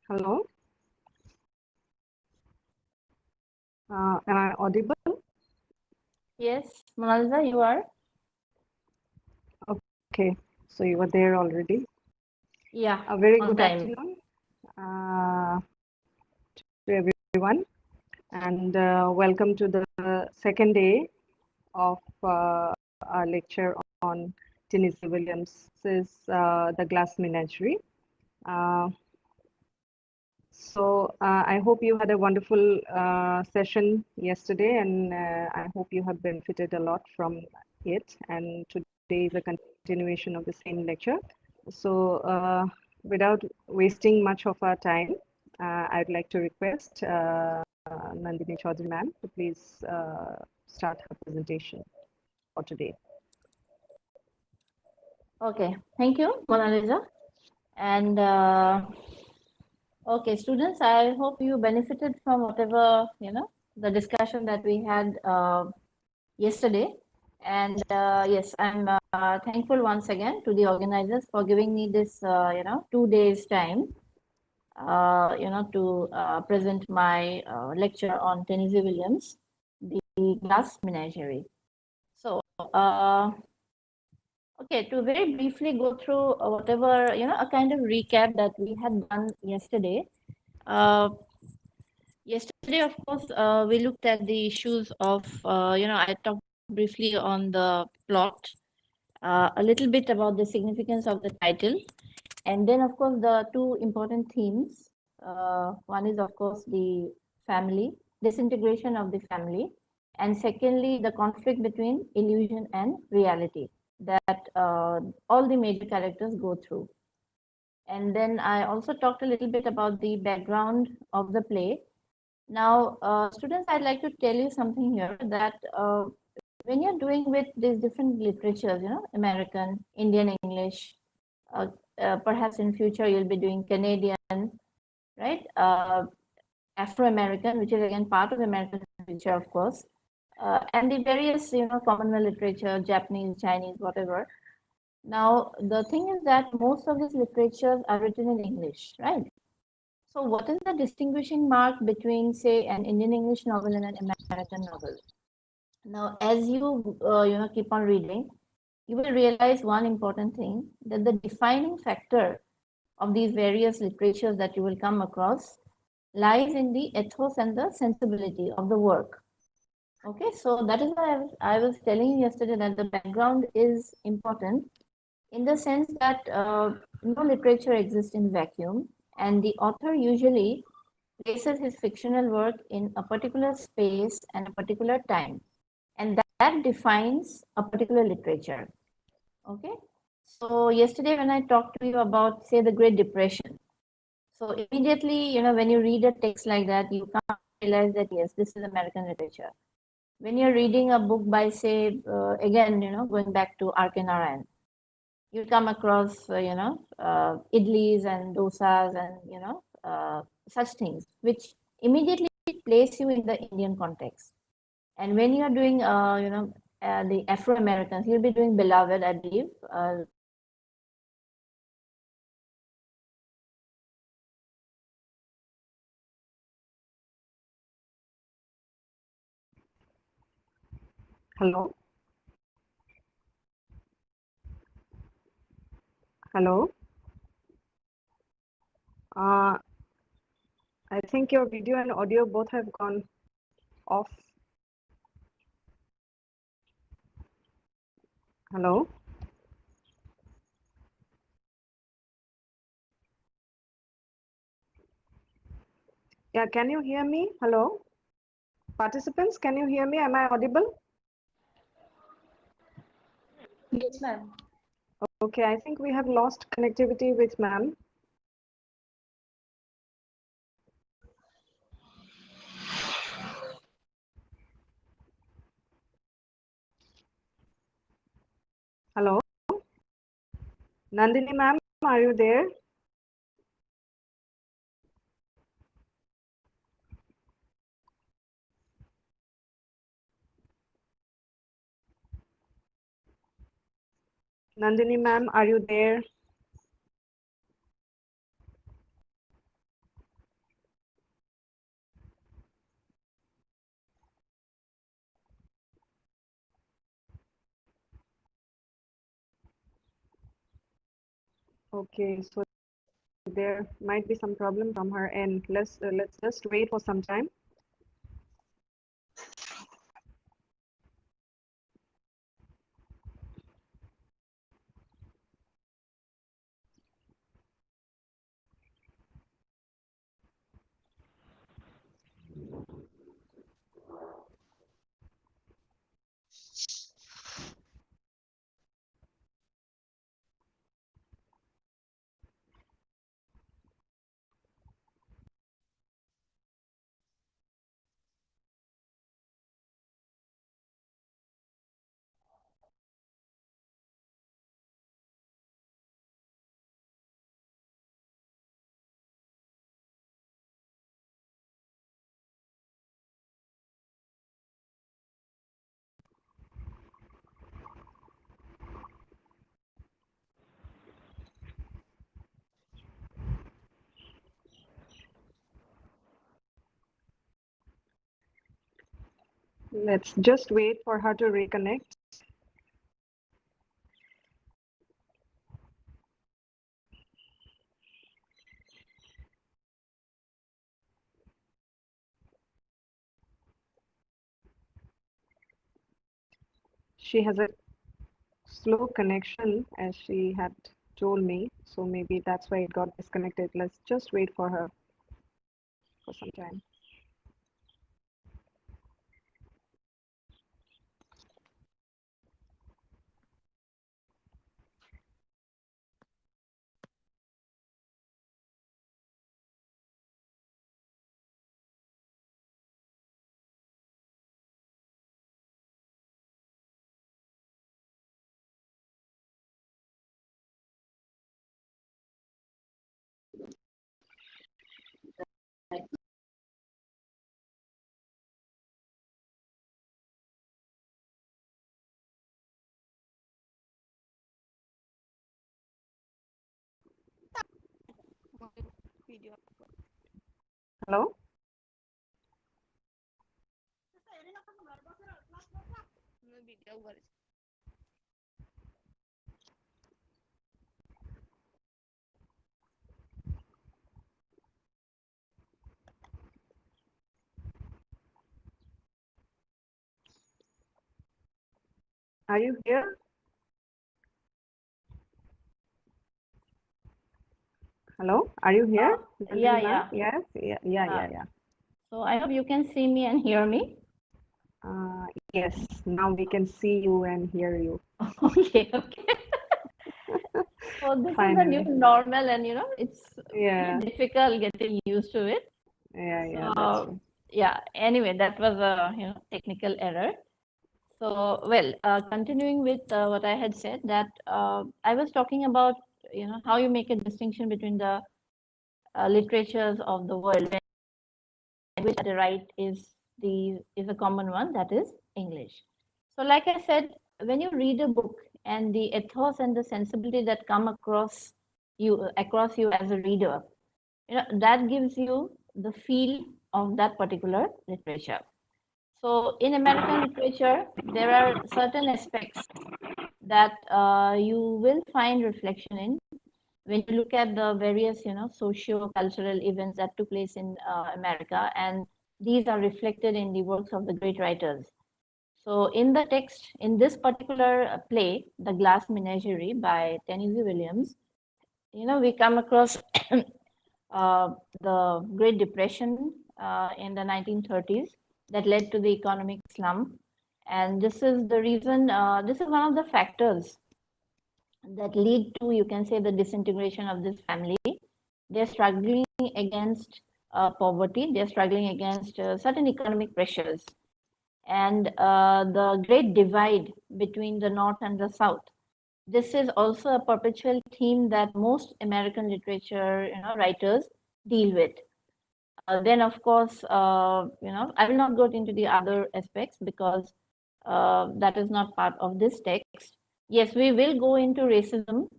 Hello. Am I audible? Yes, Monalisa, you are? Okay, so you were there already. Yeah, A very on good time. afternoon to everyone, and welcome to the second day of our lecture on Tennessee Williams's The Glass Menagerie. I hope you had a wonderful session yesterday, and I hope you have benefited a lot from it. And today is a continuation of the same lecture. So without wasting much of our time, I'd like to request Nandini Choudhury ma'am to please start her presentation for today. Okay, thank you, Mona Lisa. And okay, students, I hope you benefited from whatever, the discussion that we had yesterday. And yes, I'm thankful once again to the organizers for giving me this, 2 days time, to present my lecture on Tennessee Williams, The Glass Menagerie. So, okay, to very briefly go through whatever, a kind of recap that we had done yesterday. Yesterday, of course, we looked at the issues of, I talked briefly on the plot, a little bit about the significance of the title, and then, of course, the two important themes. One is, of course, the family, disintegration of the family, and secondly, the conflict between illusion and reality that all the major characters go through. And then I also talked a little bit about the background of the play. Now, students, I'd like to tell you something here that when you're doing with these different literatures, American, Indian English, perhaps in future you'll be doing Canadian, right? Afro-American, which is again part of American literature, of course, and the various, Commonwealth literature, Japanese, Chinese, whatever. Now, the thing is that most of these literatures are written in English, right? So what is the distinguishing mark between, say, an Indian English novel and an American novel? Now, as you, keep on reading, you will realize one important thing, that the defining factor of these various literatures that you will come across lies in the ethos and the sensibility of the work. Okay, so that is why I was telling you yesterday that the background is important in the sense that no literature exists in vacuum, and the author usually places his fictional work in a particular space and a particular time, and that defines a particular literature. Okay, so yesterday when I talked to you about, say, the Great Depression, so immediately, when you read a text like that, you can't realize that yes, this is American literature. When you're reading a book by, say, again, going back to R.K. Narayan, you come across, idlis and dosas and, such things, which immediately place you in the Indian context. And when you are doing, the Afro-Americans, you'll be doing Beloved, I believe. Hello? Hello? I think your video and audio both have gone off. Hello? Yeah, can you hear me? Hello? Participants, can you hear me? Am I audible? Yes, ma'am. Okay, I think we have lost connectivity with ma'am. Hello? Nandini ma'am, are you there? Nandini ma'am, are you there? Okay, so there might be some problem from her end. Let's just wait for some time. Let's just wait for her to reconnect. She has a slow connection as she had told me, so maybe that's why it got disconnected. Let's just wait for her for some time. Hello? Are you here? Hello? Are you here? Yeah, Nandini ma'am? yeah. Yes? Yeah. So I hope you can see me and hear me. Yes, now we can see you and hear you. Okay, okay. So this is the new Finally. normal, and it's Yeah, difficult getting used to it. yeah, that's So true. yeah, anyway, that was a technical error. So well, continuing with what I had said, that I was talking about how you make a distinction between the literatures of the world, when which the right is a common one, that is English. So like I said, when you read a book and the ethos and the sensibility that come across you as a reader, that gives you the feel of that particular literature. So in American literature, there are certain aspects that you will find reflection in when you look at the various, socio-cultural events that took place in America, and these are reflected in the works of the great writers. So in the text, in this particular play, The Glass Menagerie by Tennessee Williams, we come across the Great Depression in the 1930s that led to the economic slump. And this is the reason, this is one of the factors that lead to, you can say, the disintegration of this family. They're struggling against poverty, they're struggling against certain economic pressures. And the great divide between the North and the South. This is also a perpetual theme that most American literature writers deal with. Then, of course, I will not go into the other aspects because that is not part of this text. Yes, we will go into racism.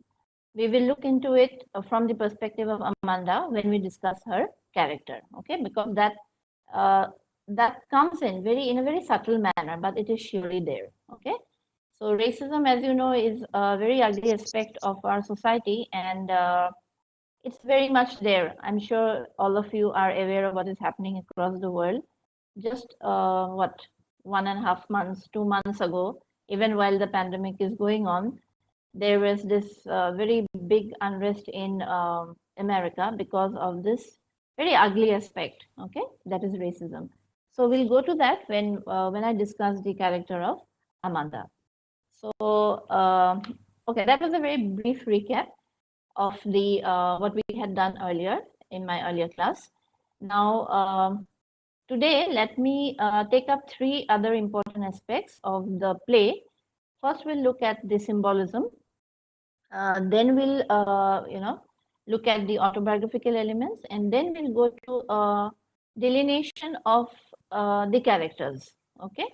We will look into it from the perspective of Amanda when we discuss her character, okay? Because that comes in a very subtle manner, but it is surely there, okay? So racism, as you know, is a very ugly aspect of our society, and it's very much there. I'm sure all of you are aware of what is happening across the world. Just 1.5 months, 2 months ago, even while the pandemic is going on, there was this very big unrest in America because of this very ugly aspect, okay, that is racism. So we'll go to that when I discuss the character of Amanda. So okay, that was a very brief recap of the what we had done earlier in my earlier class. Now, today, let me take up three other important aspects of the play. First, we'll look at the symbolism. Then we'll, look at the autobiographical elements, and then we'll go to delineation of the characters. Okay,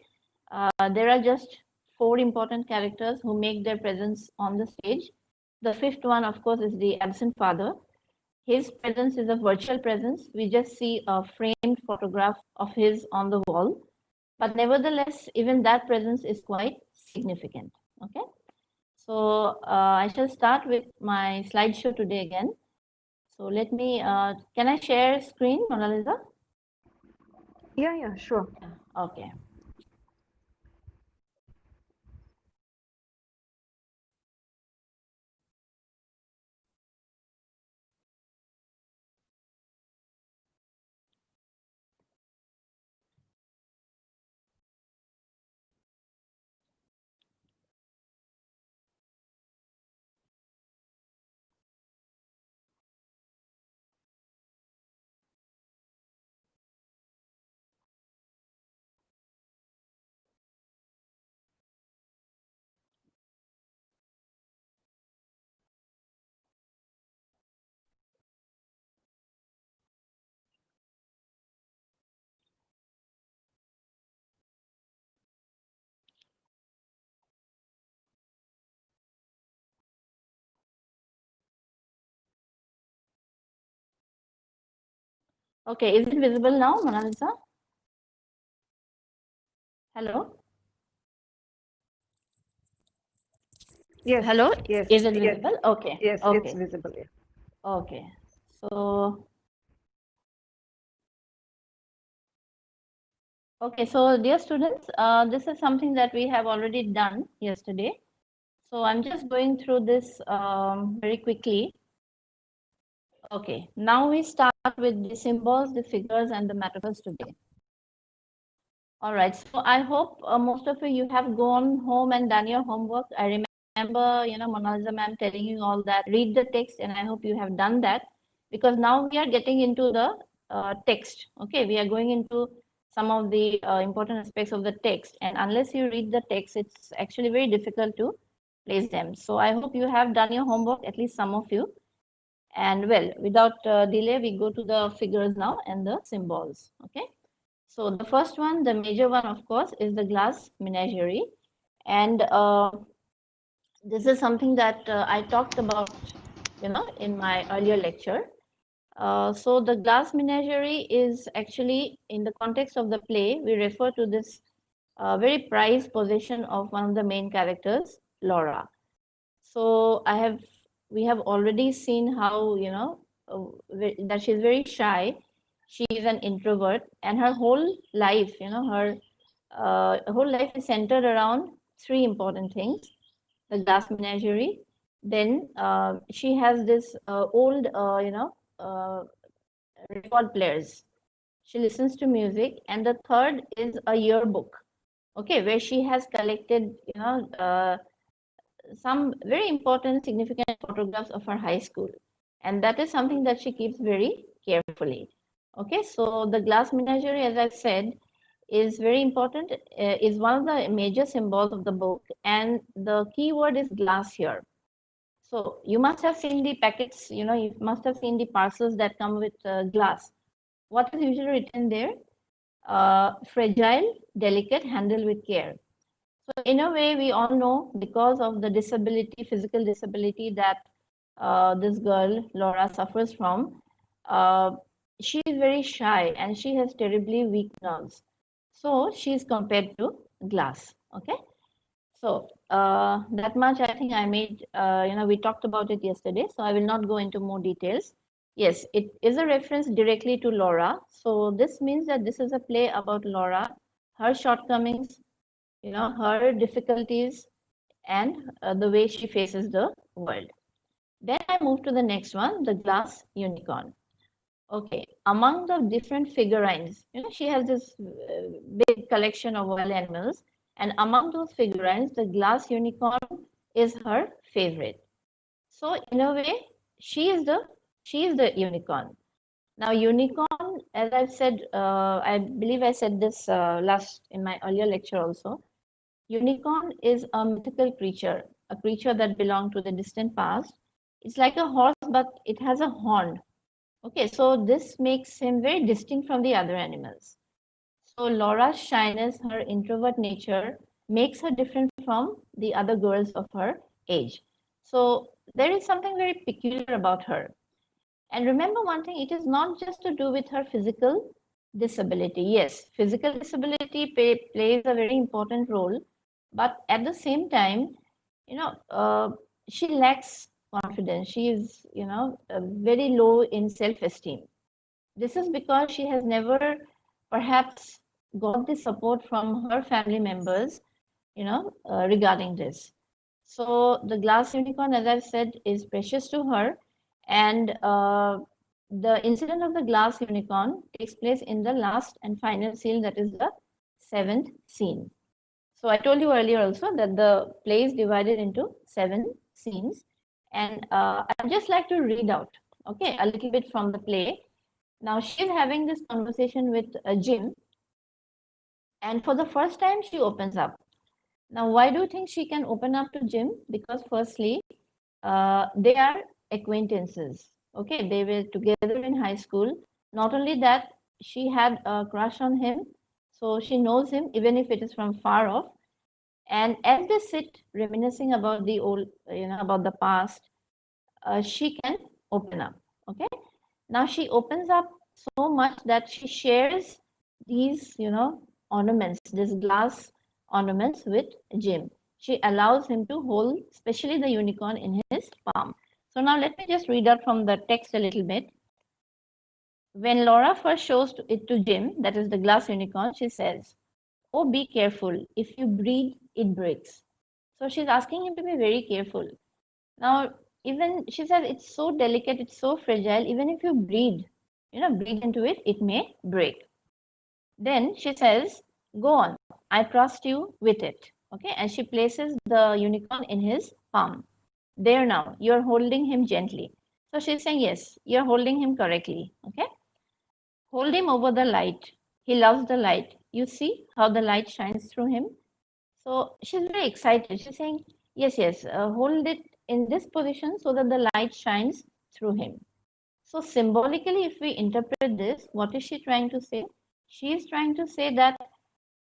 there are just four important characters who make their presence on the stage. The fifth one, of course, is the absent father. His presence is a virtual presence. We just see a framed photograph of his on the wall. but nevertheless, even that presence is quite significant. Okay, so I shall start with my slideshow today again. So let me, can I share screen, Mona Lisa? Yeah, sure. Okay. Okay, is it visible now, Mona Lisa? Hello? Yes. Hello? Yes. Is it Yes. visible? Okay. Yes, it's Okay. visible. Yeah. Okay. So, okay. So, dear students, this is something that we have already done yesterday. So, I'm just going through this very quickly. Okay. Now we start with the symbols, the figures, and the metaphors today. All right. So I hope most of you have gone home and done your homework. I remember, Mona Lisa ma'am telling you all that. Read the text, and I hope you have done that, because now we are getting into the text. Okay, we are going into some of the important aspects of the text, and unless you read the text, it's actually very difficult to place them. So I hope you have done your homework, at least some of you. And well, without delay, we go to the figures now and the symbols. Okay. So the first one, the major one, of course, is the glass menagerie. And this is something that I talked about, in my earlier lecture. So the glass menagerie is actually, in the context of the play, we refer to this very prized possession of one of the main characters, Laura. So we have already seen how, that she's very shy. She is an introvert, and her whole life, her whole life is centered around three important things: the glass menagerie. Then she has this old, record players. She listens to music, and the third is a yearbook. Okay, where she has collected, some very important, significant photographs of her high school. And that is something that she keeps very carefully. Okay, so the glass menagerie, as I've said, is very important, is one of the major symbols of the book. And the key word is glass here. So you must have seen the packets, you must have seen the parcels that come with glass. What is usually written there? Fragile, delicate, handle with care. So in a way, we all know, because of the disability, physical disability that this girl, Laura, suffers from, uh, she is very shy and she has terribly weak nerves. So she is compared to glass. Okay. So that much I think I made, we talked about it yesterday, so I will not go into more details. Yes, it is a reference directly to Laura. So this means that this is a play about Laura, her shortcomings, her difficulties, and the way she faces the world. Then I move to the next one, the glass unicorn. Okay, among the different figurines, she has this big collection of wild animals, and among those figurines, the glass unicorn is her favorite. So in a way, she is the unicorn. Now, unicorn, as I've said, I believe I said this last in my earlier lecture also. Unicorn is a mythical creature, a creature that belonged to the distant past. It's like a horse, but it has a horn. Okay, so this makes him very distinct from the other animals. So Laura's shyness, her introvert nature, makes her different from the other girls of her age. So there is something very peculiar about her. And remember one thing, it is not just to do with her physical disability. Yes, physical disability safety plays a very important role, but at the same time, you know, she lacks confidence. She is, very low in self-esteem. This is because she has never perhaps got the support from her family members, regarding this. So the glass unicorn, as I've said, is precious to her. And the incident of the glass unicorn takes place in the last and final scene, that is the seventh scene. So I told you earlier also that the play is divided into 7 scenes. And I'd just like to read out, okay, a little bit from the play. Now she's having this conversation with Jim. And for the first time, she opens up. Now, why do you think she can open up to Jim? Because firstly, they are acquaintances. Okay, they were together in high school. Not only that, she had a crush on him. So she knows him, even if it is from far off. And as they sit reminiscing about the old, about the past, she can open up. Okay. Now she opens up so much that she shares these, ornaments, this glass ornaments with Jim. She allows him to hold, especially the unicorn, in his palm. So now let me just read out from the text a little bit. When Laura first shows it to Jim, that is the glass unicorn, she says, "Oh, be careful. If you breathe, it breaks." So she's asking him to be very careful. Now, even she says it's so delicate, it's so fragile, even if you breathe into it, it may break. Then she says, "Go on, I trust you with it." Okay, and she places the unicorn in his palm. There now, you're holding him gently. So she's saying, yes, you're holding him correctly. Okay, hold him over the light. He loves the light. You see how the light shines through him. So she's very excited. She's saying, yes, hold it in this position so that the light shines through him. So symbolically, if we interpret this, what is she trying to say? She is trying to say that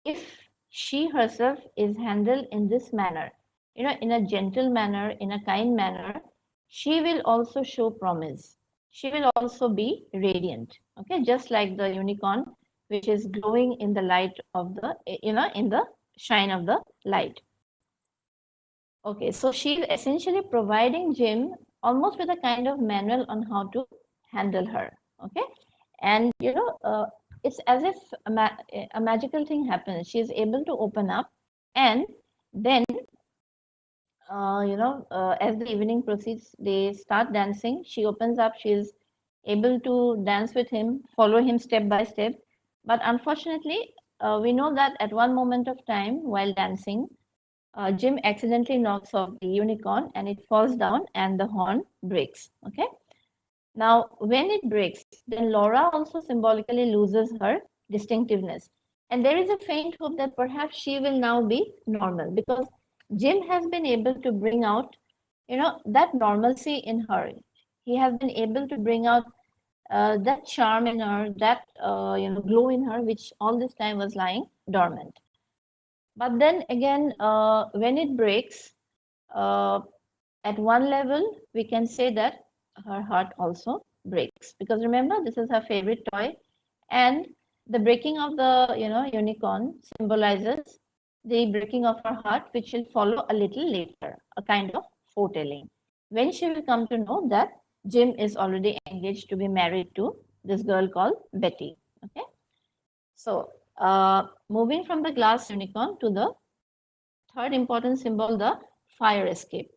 if she herself is handled in this manner, in a gentle manner, in a kind manner, she will also show promise. She will also be radiant. Okay, just like the unicorn, which is glowing in the light of the, in the shine of the light. Okay, so she's essentially providing Jim almost with a kind of manual on how to handle her. Okay, and it's as if a magical thing happens. She's able to open up, and then as the evening proceeds, they start dancing. She opens up. She's able to dance with him, follow him step by step. But unfortunately, we know that at one moment of time while dancing, Jim accidentally knocks off the unicorn and it falls down and the horn breaks. Okay. Now, when it breaks, then Laura also symbolically loses her distinctiveness. And there is a faint hope that perhaps she will now be normal because Jim has been able to bring out, that normalcy in her. He has been able to bring out that charm in her, that, glow in her, which all this time was lying dormant. But then again, when it breaks, at one level, we can say that her heart also breaks. Because remember, this is her favorite toy. And the breaking of the, unicorn symbolizes the breaking of her heart, which will follow a little later, a kind of foretelling. When she will come to know that Jim is already engaged to be married to this girl called Betty. Okay. So, moving from the glass unicorn to the third important symbol, the fire escape.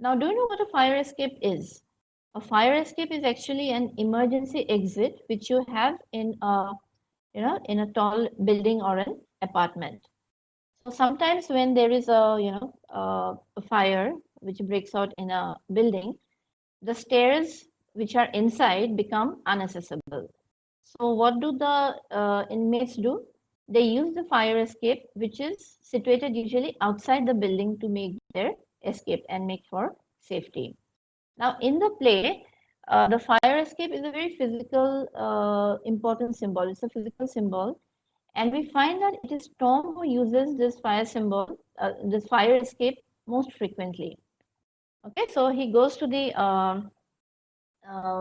Now, do you know what a fire escape is? A fire escape is actually an emergency exit which you have in a, in a tall building or an apartment. So sometimes when there is a, a fire which breaks out in a building, the stairs which are inside become inaccessible. So what do the inmates do? They use the fire escape, which is situated usually outside the building to make their escape and make for safety. Now, in the play, the fire escape is a very physical, important symbol. It's a physical symbol. And we find that it is Tom who uses this fire symbol, this fire escape most frequently. Okay, so he goes to the,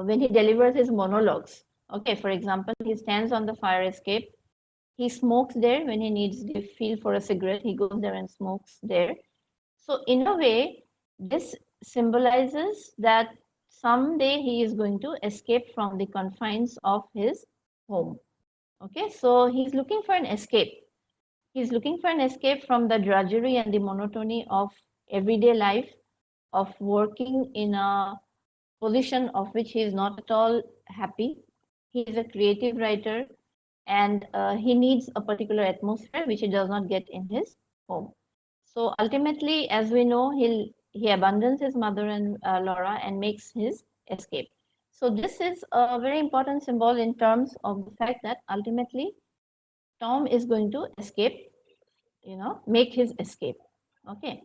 when he delivers his monologues. Okay, for example, he stands on the fire escape He smokes there when he needs the feel for a cigarette. He goes there and smokes there. So in a way, this symbolizes that someday he is going to escape from the confines of his home. Okay, so he's looking for an escape. He's looking for an escape from the drudgery and the monotony of everyday life, of working in a position of which he is not at all happy. He is a creative writer and he needs a particular atmosphere which he does not get in his home. So ultimately, as we know, he abandons his mother and Laura and makes his escape. So this is a very important symbol in terms of the fact that ultimately Tom is going to escape, make his escape. Okay.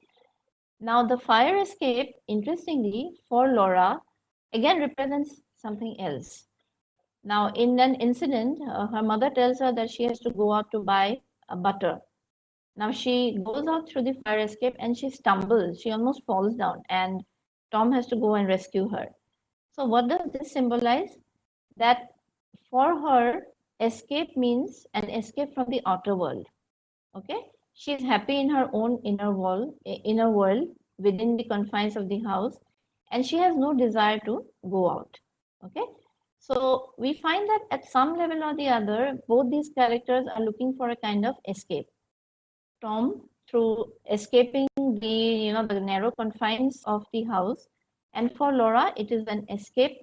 Now the fire escape, interestingly, for Laura, again represents something else. Now, in an incident, her mother tells her that she has to go out to buy butter. Now, she goes out through the fire escape and she stumbles. She almost falls down, and Tom has to go and rescue her. So, what does this symbolize? That for her, escape means an escape from the outer world. Okay, she is happy in her own inner world within the confines of the house, and she has no desire to go out. Okay, so we find that at some level or the other, both these characters are looking for a kind of escape. Tom, through escaping the narrow confines of the house, and for Laura, it is an escape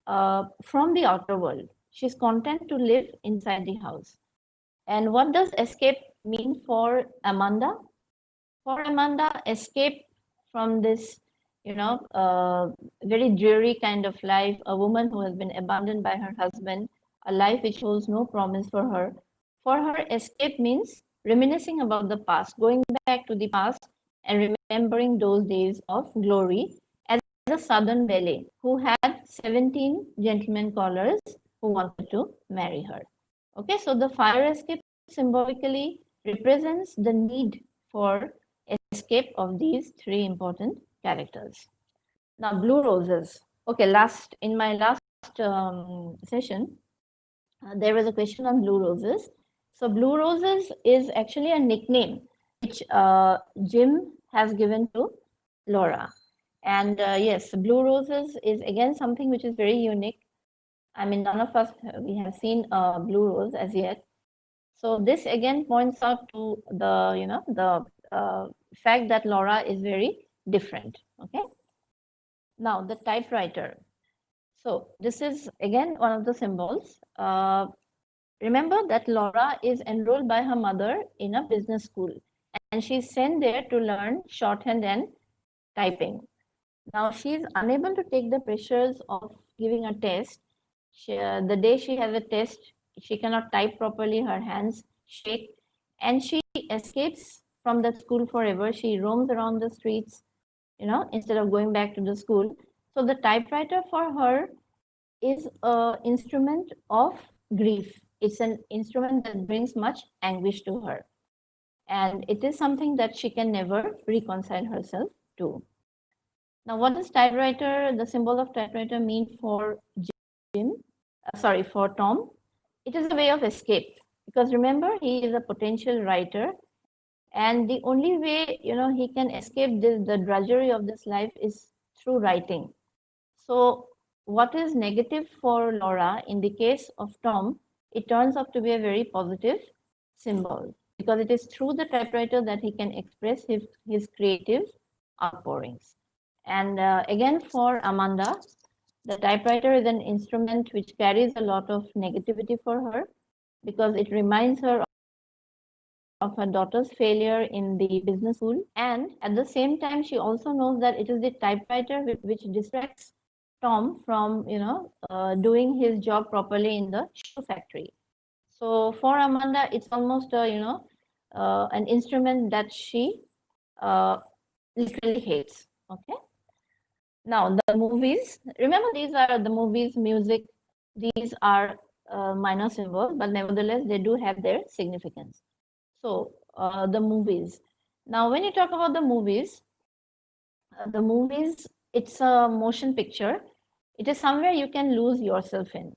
from the outer world. She's content to live inside the house. And what does escape mean for Amanda? For Amanda, escape from this, very dreary kind of life, a woman who has been abandoned by her husband, a life which holds no promise for her. For her, escape means reminiscing about the past, going back to the past and remembering those days of glory as a southern belle who had 17 gentlemen callers who wanted to marry her. Okay, so the fire escape symbolically represents the need for escape of these three important characters. Now, blue roses. Okay, in my last session, there was a question on blue roses. So, blue roses is actually a nickname which Jim has given to Laura. And yes, blue roses is again something which is very unique. I mean, none of us we have seen a blue rose as yet. So this again points out to the fact that Laura is very different. Okay. Now the typewriter. So this is again one of the symbols. Remember that Laura is enrolled by her mother in a business school, and she's sent there to learn shorthand and typing. Now she is unable to take the pressures of giving a test. The day she has a test, she cannot type properly, her hands shake, and she escapes from the school forever. She roams around the streets, instead of going back to the school. So the typewriter for her is an instrument of grief. It's an instrument that brings much anguish to her. And it is something that she can never reconcile herself to. Now, what does typewriter, the symbol of typewriter, mean for for Tom? It is a way of escape, because remember, he is a potential writer, and the only way he can escape the drudgery of this life is through writing. So what is negative for Laura, in the case of Tom, it turns out to be a very positive symbol, because it is through the typewriter that he can express his creative outpourings. And again, for Amanda, the typewriter is an instrument which carries a lot of negativity for her, because it reminds her of her daughter's failure in the business school. And at the same time, she also knows that it is the typewriter which distracts Tom from, doing his job properly in the shoe factory. So for Amanda, it's almost an instrument that she literally hates. Okay. Now the movies. Remember, these are the movies, music. These are minor symbols, but nevertheless, they do have their significance. So the movies. Now, when you talk about the movies, it's a motion picture. It is somewhere you can lose yourself in.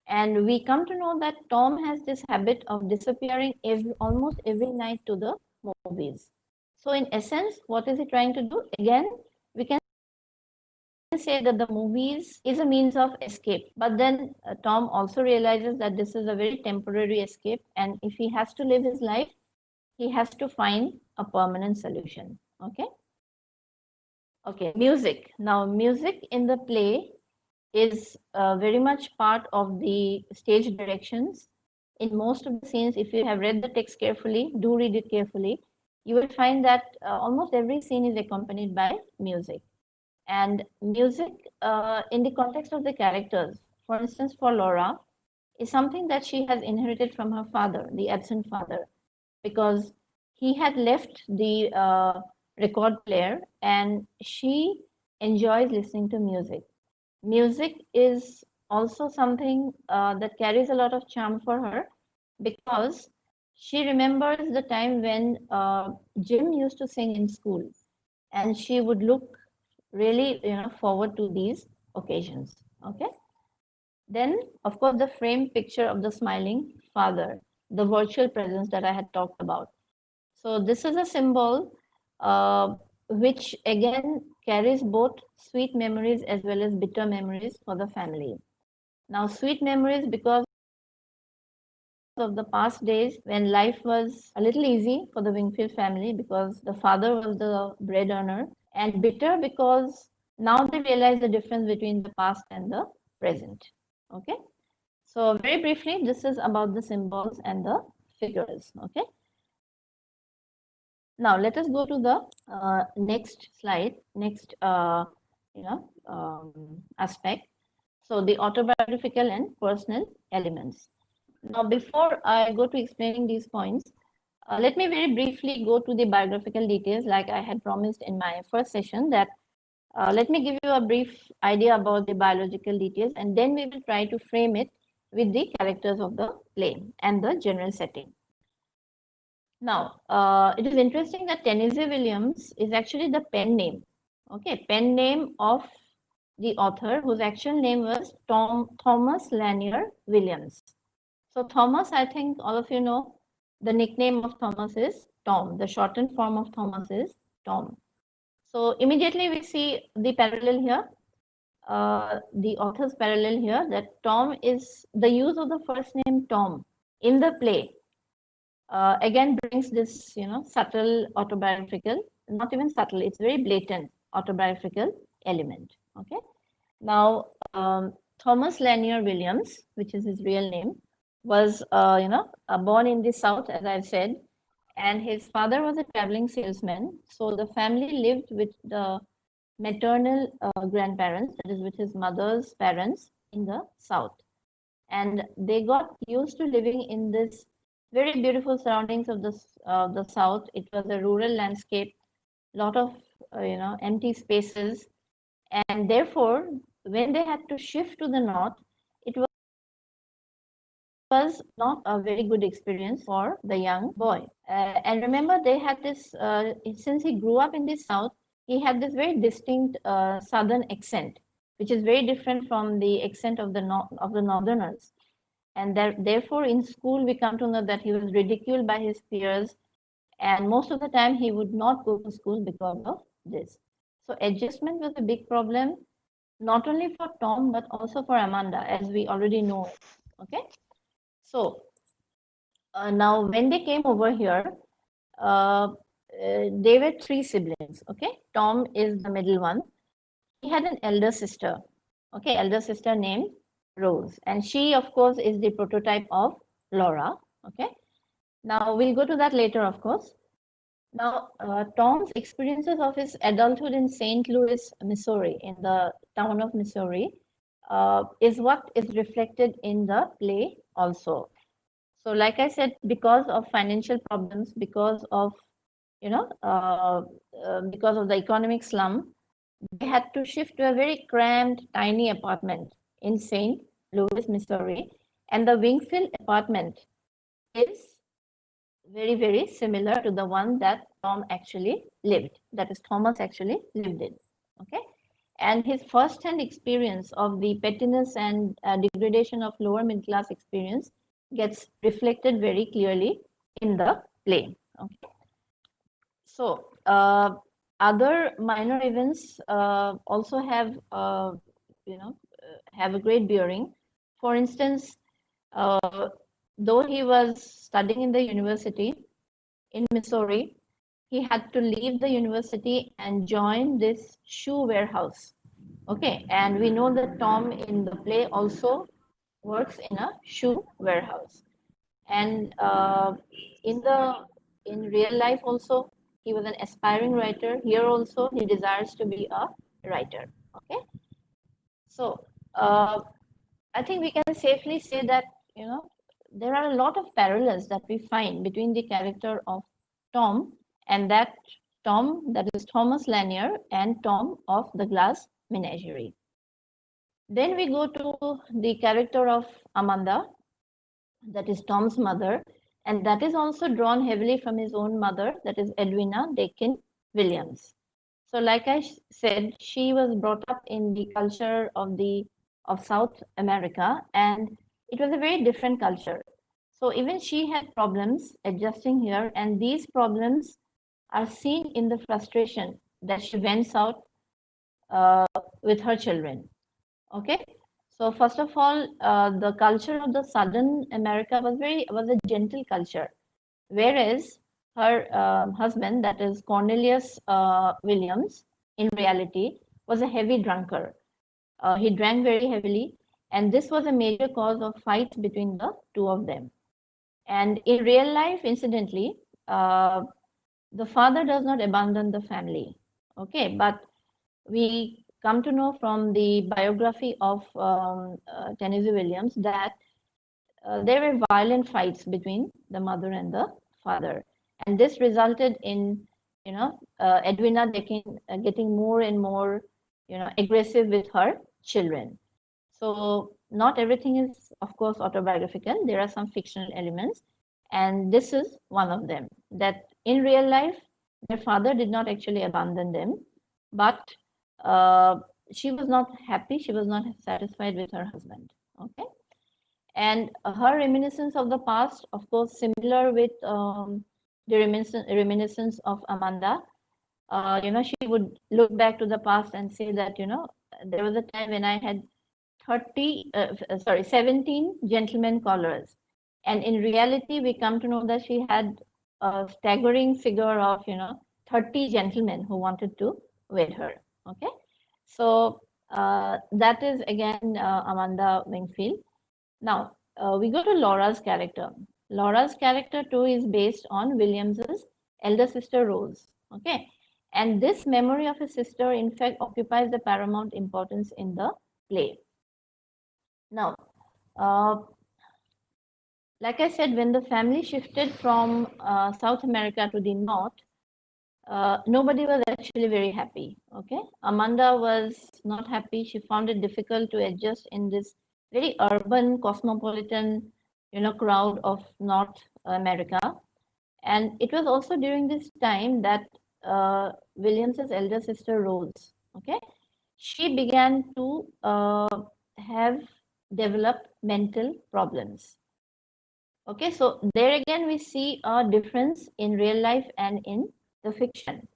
And we come to know that Tom has this habit of disappearing almost every night to the movies. So in essence, what is he trying to do? Again, we can say that the movies is a means of escape. But then Tom also realizes that this is a very temporary escape. And if he has to live his life, he has to find a permanent solution. Okay. Okay, music. Now, music in the play is very much part of the stage directions. In most of the scenes, if you have read the text carefully, do read it carefully, you will find that almost every scene is accompanied by music. And music in the context of the characters, for instance, for Laura, is something that she has inherited from her father, the absent father, because he had left the record player and she enjoys listening to music. Music is also something that carries a lot of charm for her because she remembers the time when Jim used to sing in school and she would look really forward to these occasions. Okay. Then, of course, the framed picture of the smiling father, the virtual presence that I had talked about. So this is a symbol which again carries both sweet memories as well as bitter memories for the family. Now, sweet memories because of the past days when life was a little easy for the Wingfield family because the father was the bread earner, and bitter because now they realize the difference between the past and the present. Okay. So very briefly, this is about the symbols and the figures. Okay. Now let us go to the next slide, next aspect. So the autobiographical and personal elements. Now before I go to explaining these points, let me very briefly go to the biographical details like I had promised in my first session that let me give you a brief idea about the biological details and then we will try to frame it with the characters of the play and the general setting. Now, it is interesting that Tennessee Williams is actually the pen name, okay, pen name of the author whose actual name was Thomas Lanier Williams. So Thomas, I think all of you know, the nickname of Thomas is Tom. The shortened form of Thomas is Tom. So immediately we see the parallel here, the author's parallel here that Tom is the use of the first name Tom in the play. Again brings this, subtle autobiographical, not even subtle, it's very blatant autobiographical element. Okay. Now, Thomas Lanier Williams, which is his real name, was, born in the South, as I've said, and his father was a traveling salesman. So the family lived with the maternal grandparents, that is with his mother's parents in the South. And they got used to living in this very beautiful surroundings of the South. It was a rural landscape, lot of, empty spaces. And therefore, when they had to shift to the North, it was not a very good experience for the young boy. And remember, they had this, since he grew up in the South, he had this very distinct Southern accent, which is very different from the accent of the Northerners. And therefore, in school, we come to know that he was ridiculed by his peers. And most of the time, he would not go to school because of this. So adjustment was a big problem, not only for Tom, but also for Amanda, as we already know. Okay. So now when they came over here, they were three siblings. Okay. Tom is the middle one. He had an elder sister. Okay. Elder sister named Rose. And she, of course, is the prototype of Laura. Okay. Now we'll go to that later, of course. Now, Tom's experiences of his adulthood in St. Louis, Missouri, in the town of Missouri, is what is reflected in the play also. So, like I said, because of financial problems, because of, because of the economic slum, they had to shift to a very cramped, tiny apartment in St. Louis, Missouri. And the Wingfield apartment is very, very similar to the one that Tom actually lived, that is Thomas actually lived in. Okay. And his first-hand experience of the pettiness and degradation of lower middle class experience gets reflected very clearly in the play. Okay. So other minor events also have have a great bearing. For instance, though he was studying in the university in Missouri, he had to leave the university and join this shoe warehouse. Okay, and we know that Tom in the play also works in a shoe warehouse. And in real life also, he was an aspiring writer. Here also, he desires to be a writer. Okay, so I think we can safely say that there are a lot of parallels that we find between the character of Tom and that Tom, that is Thomas Lanier, and Tom of the Glass Menagerie. Then we go to the character of Amanda, that is Tom's mother, and that is also drawn heavily from his own mother, that is Edwina Dakin Williams. So like I said, she was brought up in the culture of South America, and it was a very different culture. So even she had problems adjusting here, and these problems are seen in the frustration that she vents out with her children. Okay, so first of all, the culture of the Southern America was a gentle culture, whereas her husband, that is Cornelius Williams, in reality was a heavy drunkard. He drank very heavily, and this was a major cause of fight between the two of them. And in real life, incidentally, the father does not abandon the family. Okay, but we come to know from the biography of Tennessee Williams that there were violent fights between the mother and the father, and this resulted in Edwina getting more and more aggressive with her children. So not everything is, of course, autobiographical. There are some fictional elements, and this is one of them. That in real life, their father did not actually abandon them, but she was not happy. She was not satisfied with her husband. Okay, and her reminiscence of the past, of course, similar with the reminiscence of Amanda. She would look back to the past and say that there was a time when I had 17 gentlemen callers, and in reality, we come to know that she had a staggering figure of 30 gentlemen who wanted to wed her. Okay, so that is again Amanda Wingfield. Now we go to Laura's character. Laura's character too is based on Williams's elder sister Rose. Okay, and this memory of his sister, in fact, occupies the paramount importance in the play. Now, like I said, when the family shifted from South America to the north, nobody was actually very happy. Okay, Amanda was not happy. She found it difficult to adjust in this very urban, cosmopolitan, crowd of North America. And it was also during this time that Williams's elder sister Rose, okay, she began to have developed mental problems. Okay, so there again we see a difference in real life and in the fiction.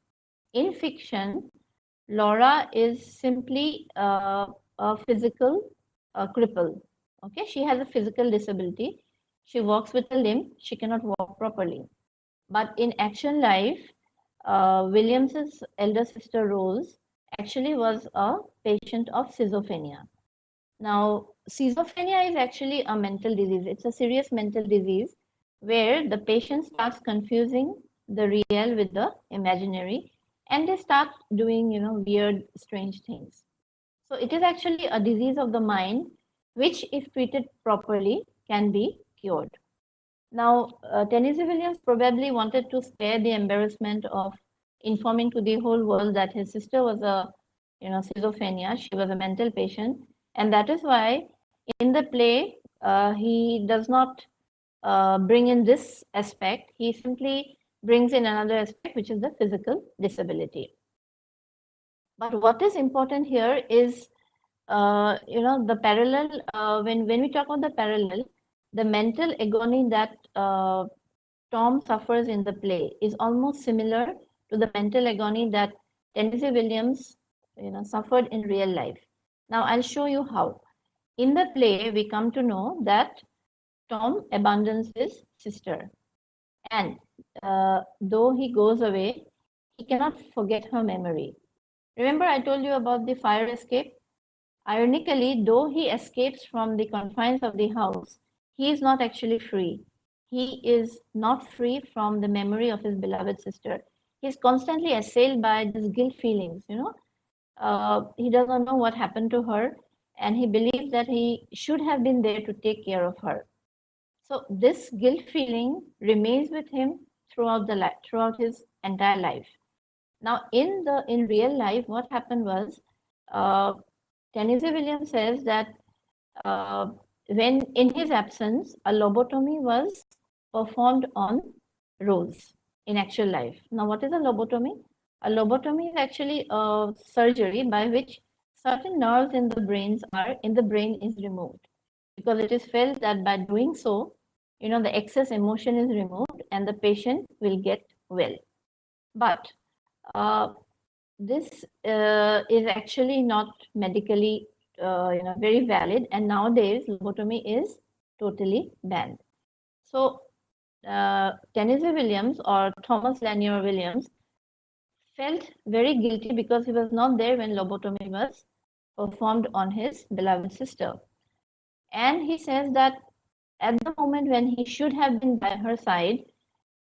In fiction, Laura is simply a physical cripple. Okay, she has a physical disability. She walks with a limp. She cannot walk properly. But in action life, Williams's elder sister Rose actually was a patient of schizophrenia. Now, schizophrenia is actually a mental disease. It's a serious mental disease where the patient starts confusing the real with the imaginary, and they start doing, weird, strange things. So it is actually a disease of the mind, which, if treated properly, can be cured. Now, Tennessee Williams probably wanted to spare the embarrassment of informing to the whole world that his sister was a, schizophrenia. She was a mental patient, and that is why in the play he does not bring in this aspect. He simply brings in another aspect, which is the physical disability. But what is important here is, the parallel, when we talk about the parallel, the mental agony that Tom suffers in the play is almost similar to the mental agony that Tennessee Williams, suffered in real life. Now, I'll show you how. In the play, we come to know that Tom abandons his sister. And though he goes away, he cannot forget her memory. Remember, I told you about the fire escape? Ironically, though he escapes from the confines of the house, he is not actually free. He is not free from the memory of his beloved sister. He is constantly assailed by these guilt feelings, he doesn't know what happened to her, and he believes that he should have been there to take care of her. So this guilt feeling remains with him throughout his entire life. Now, in real life, what happened was, Tennessee Williams says that when in his absence, a lobotomy was performed on Rose in actual life. Now, what is a lobotomy? A lobotomy is actually a surgery by which certain nerves in the brain is removed, because it is felt that by doing so, the excess emotion is removed and the patient will get well. But this is actually not medically very valid, and nowadays lobotomy is totally banned. So Tennessee Williams, or Thomas Lanier Williams, felt very guilty because he was not there when lobotomy was performed on his beloved sister. And he says that at the moment when he should have been by her side,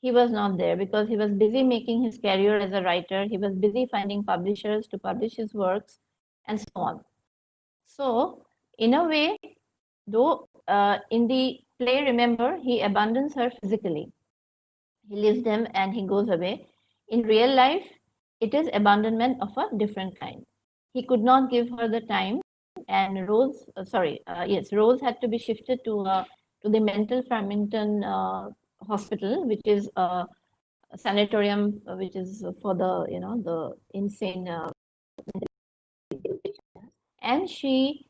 he was not there because he was busy making his career as a writer. He was busy finding publishers to publish his works and so on. So in a way, though in the play, remember, he abandons her physically. He leaves them and he goes away. In real life, it is abandonment of a different kind. He could not give her the time, and Rose had to be shifted to the mental Farmington hospital, which is a sanatorium, which is for the insane. And she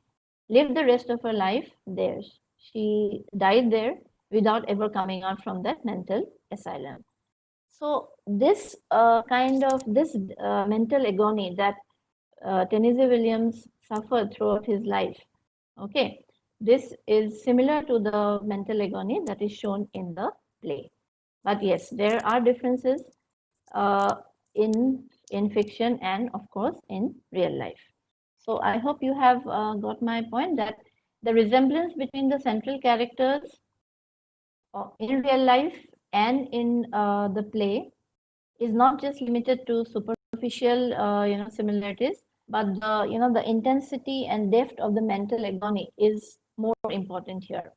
lived the rest of her life there. She died there without ever coming out from that mental asylum. So this mental agony that Tennessee Williams suffered throughout his life, okay, this is similar to the mental agony that is shown in the play. But yes, there are differences in fiction and of course in real life. So I hope you have got my point, that the resemblance between the central characters in real life and in the play is not just limited to superficial similarities, but the intensity and depth of the mental agony is more important here.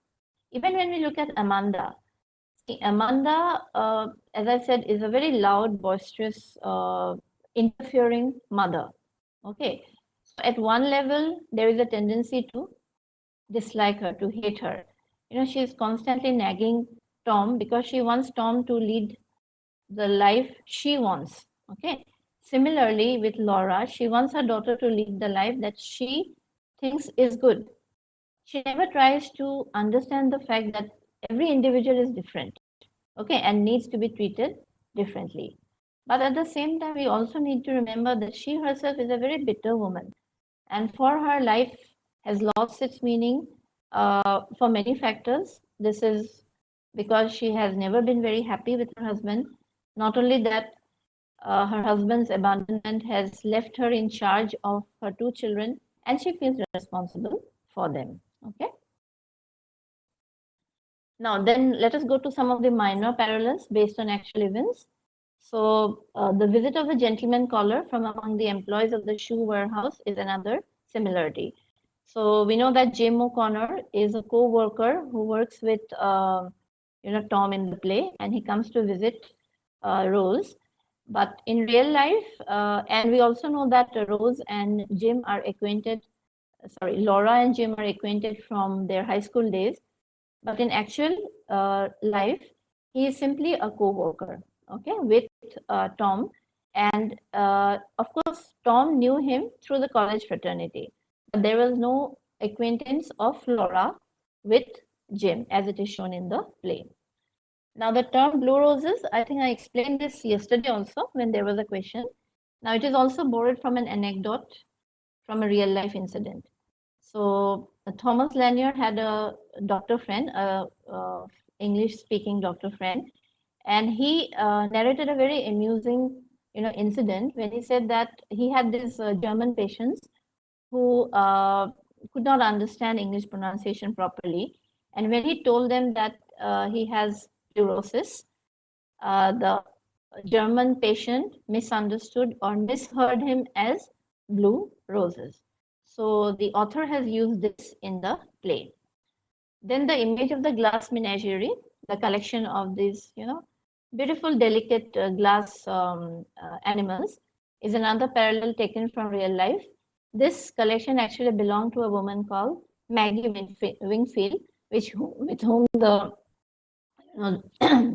Even when we look at Amanda, Amanda, as I said, is a very loud, boisterous, interfering mother. Okay, so at one level, there is a tendency to dislike her, to hate her. She is constantly nagging Tom because she wants Tom to lead the life she wants. Okay. Similarly, with Laura, she wants her daughter to lead the life that she thinks is good. She never tries to understand the fact that every individual is different, okay, and needs to be treated differently. But at the same time, we also need to remember that she herself is a very bitter woman, and for her, life has lost its meaning for many factors. This is because she has never been very happy with her husband. Not only that, her husband's abandonment has left her in charge of her two children, and she feels responsible for them. Okay. Now, then let us go to some of the minor parallels based on actual events. So, the visit of a gentleman caller from among the employees of the shoe warehouse is another similarity. So, we know that Jim O'Connor is a co-worker who works with Tom in the play, and he comes to visit Rose. But in real life, and we also know that Rose and Jim are acquainted, Laura and Jim are acquainted from their high school days. But in actual life, he is simply a co-worker, okay, with Tom. And of course, Tom knew him through the college fraternity, but there was no acquaintance of Laura with Jim, as it is shown in the play. Now, the term blue roses, I think I explained this yesterday also when there was a question. Now, it is also borrowed from an anecdote from a real life incident. So, Thomas Lanier had a doctor friend, a English speaking doctor friend, and he narrated a very amusing incident when he said that he had these German patients who could not understand English pronunciation properly, and when he told them that he has pleurosis, the German patient misunderstood or misheard him as blue roses. So the author has used this in the play. Then the image of the glass menagerie, the collection of these, beautiful, delicate glass animals, is another parallel taken from real life. This collection actually belonged to a woman called Maggie Wingfield, with whom the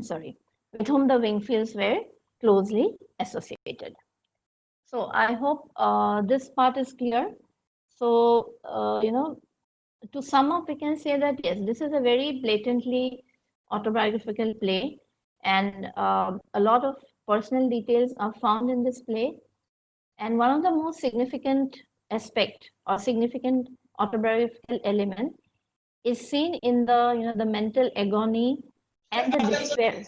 sorry, with whom the Wingfields were closely associated. So I hope this part is clear. So to sum up, we can say that yes, this is a very blatantly autobiographical play, and a lot of personal details are found in this play. And one of the most significant aspect or significant autobiographical element is seen in the mental agony and the despair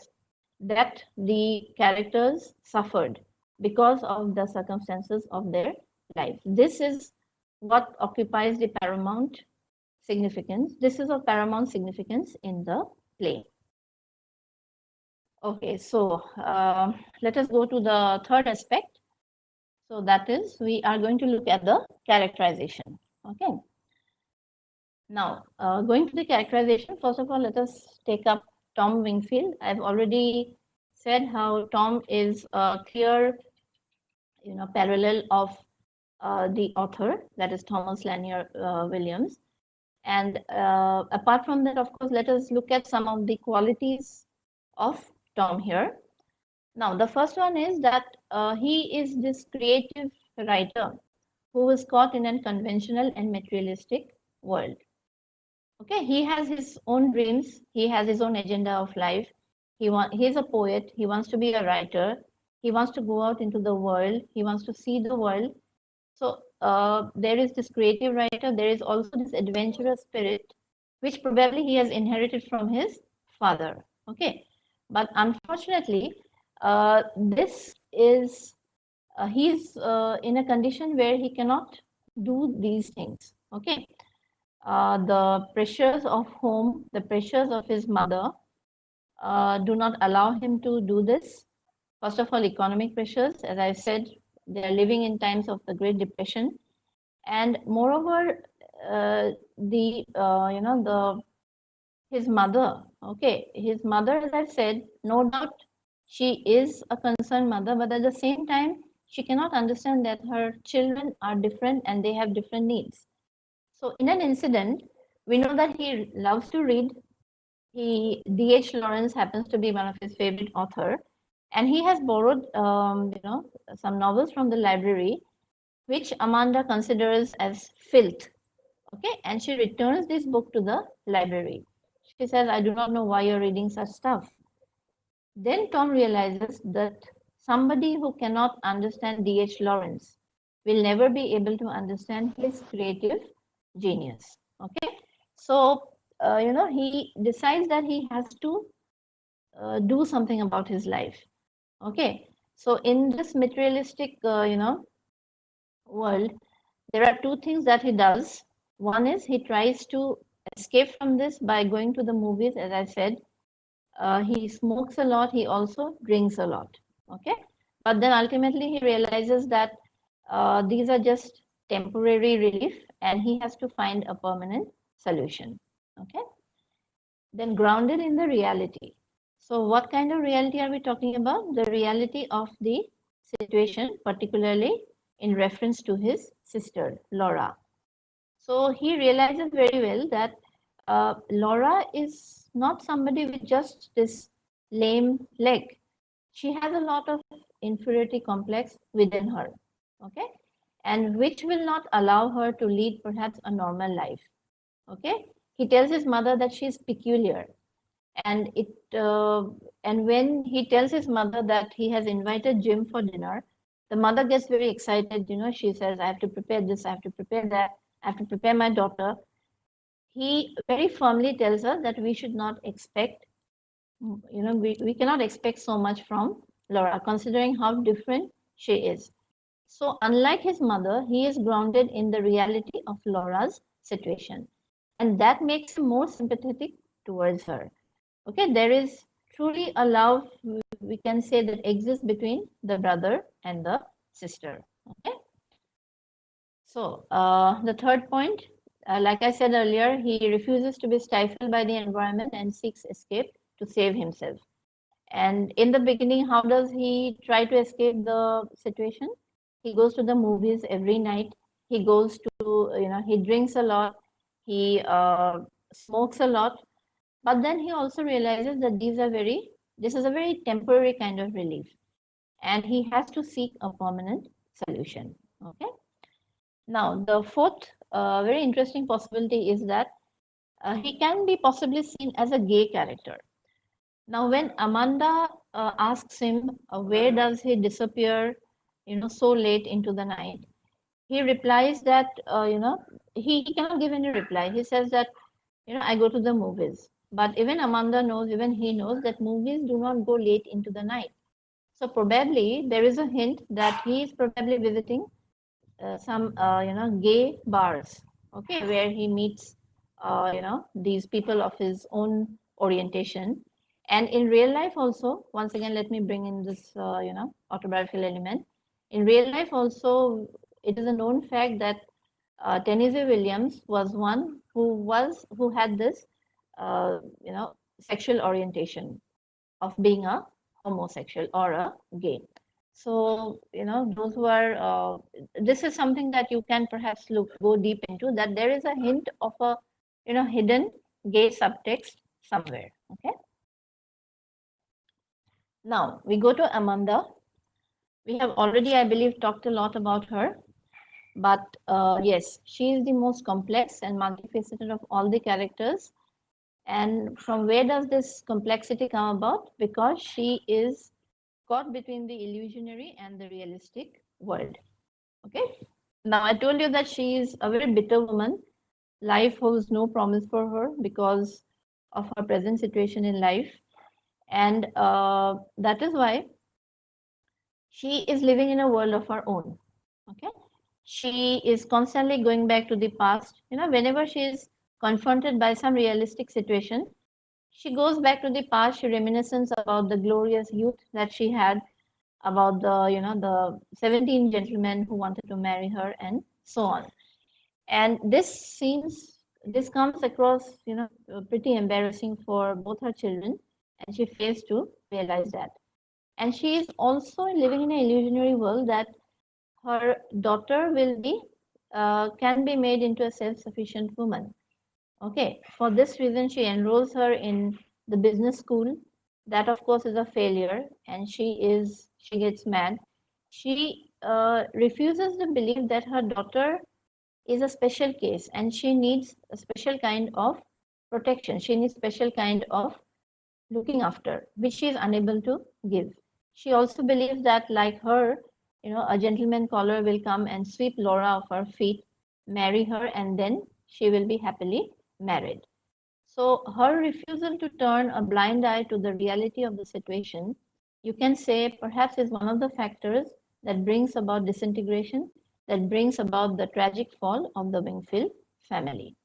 that the characters suffered because of the circumstances of their life. This is what occupies the paramount significance. This is of paramount significance in the play. Okay, so let us go to the third aspect. So that is, we are going to look at the characterization. Okay. Now, going to the characterization, first of all, let us take up Tom Wingfield. I've already said how Tom is a clear, parallel of the author, that is Thomas Lanier Williams. And apart from that, of course, let us look at some of the qualities of Tom here. Now, the first one is that he is this creative writer who was caught in a conventional and materialistic world. Okay, he has his own dreams. He has his own agenda of life. He's a poet. He wants to be a writer. He wants to go out into the world. He wants to see the world. So there is this creative writer. There is also this adventurous spirit, which probably he has inherited from his father. Okay, but unfortunately, this is he's in a condition where he cannot do these things. Okay. The pressures of home, the pressures of his mother do not allow him to do this. First of all, economic pressures, as I said, they are living in times of the Great Depression, and moreover, his mother. Okay, his mother, as I said, no doubt she is a concerned mother, but at the same time, she cannot understand that her children are different and they have different needs. So in an incident, we know that he loves to read. D.H. Lawrence happens to be one of his favorite author, and he has borrowed, some novels from the library, which Amanda considers as filth. Okay, and she returns this book to the library. She says, "I do not know why you're reading such stuff." Then Tom realizes that somebody who cannot understand D.H. Lawrence will never be able to understand his creative genius. Okay, so he decides that he has to do something about his life. Okay, so in this materialistic world, there are two things that he does. One is he tries to escape from this by going to the movies. As I said, he smokes a lot. He also drinks a lot. Okay, but then ultimately he realizes that these are just temporary relief, and he has to find a permanent solution. Okay, then grounded in the reality. So what kind of reality are we talking about? The reality of the situation, particularly in reference to his sister, Laura. So he realizes very well that Laura is not somebody with just this lame leg. She has a lot of inferiority complex within her, okay, and which will not allow her to lead perhaps a normal life, okay. He tells his mother that she is peculiar, and and when he tells his mother that he has invited Jim for dinner, the mother gets very excited. She says, I have to prepare this, I have to prepare that, I have to prepare my daughter. He very firmly tells her that we should not expect, we cannot expect so much from Laura, considering how different she is. So unlike his mother, he is grounded in the reality of Laura's situation, and that makes him more sympathetic towards her. Okay, there is truly a love, we can say, that exists between the brother and the sister. Okay. So the third point, like I said earlier, he refuses to be stifled by the environment and seeks escape to save himself. And in the beginning, how does he try to escape the situation? He goes to the movies every night. He goes to, he drinks a lot. He smokes a lot. But then he also realizes that this is a very temporary kind of relief. And he has to seek a permanent solution. Okay. Now, the fourth very interesting possibility is that he can be possibly seen as a gay character. Now, when Amanda asks him where does he disappear, so late into the night, he replies that, he cannot give any reply. He says that, I go to the movies. But even Amanda knows, even he knows that movies do not go late into the night. So probably there is a hint that he is probably visiting some, gay bars, okay, where he meets, these people of his own orientation. And in real life also, once again, let me bring in this, autobiographical element. In real life also, it is a known fact that Tennessee Williams was one who had this, sexual orientation of being a homosexual or a gay. So, those who are, this is something that you can perhaps go deep into, that there is a hint of a, hidden gay subtext somewhere, okay? Now, we go to Amanda. We have already, I believe, talked a lot about her. But yes, she is the most complex and multifaceted of all the characters. And from where does this complexity come about? Because she is caught between the illusionary and the realistic world. Okay. Now, I told you that she is a very bitter woman. Life holds no promise for her because of her present situation in life. And that is why she is living in a world of her own. Okay. She is constantly going back to the past. Whenever she is confronted by some realistic situation, she goes back to the past. She reminisces about the glorious youth that she had, about the 17 gentlemen who wanted to marry her, and so on. And this comes across, pretty embarrassing for both her children, and she fails to realize that. And she is also living in an illusionary world that her daughter can be made into a self-sufficient woman. Okay, for this reason, she enrolls her in the business school. That, of course, is a failure, and she gets mad. She refuses to believe that her daughter is a special case, and she needs a special kind of protection. She needs special kind of looking after, which she is unable to give. She also believes that, like her, a gentleman caller will come and sweep Laura off her feet, marry her, and then she will be happily married. So her refusal to turn a blind eye to the reality of the situation, you can say, perhaps is one of the factors that brings about disintegration, that brings about the tragic fall of the Wingfield family.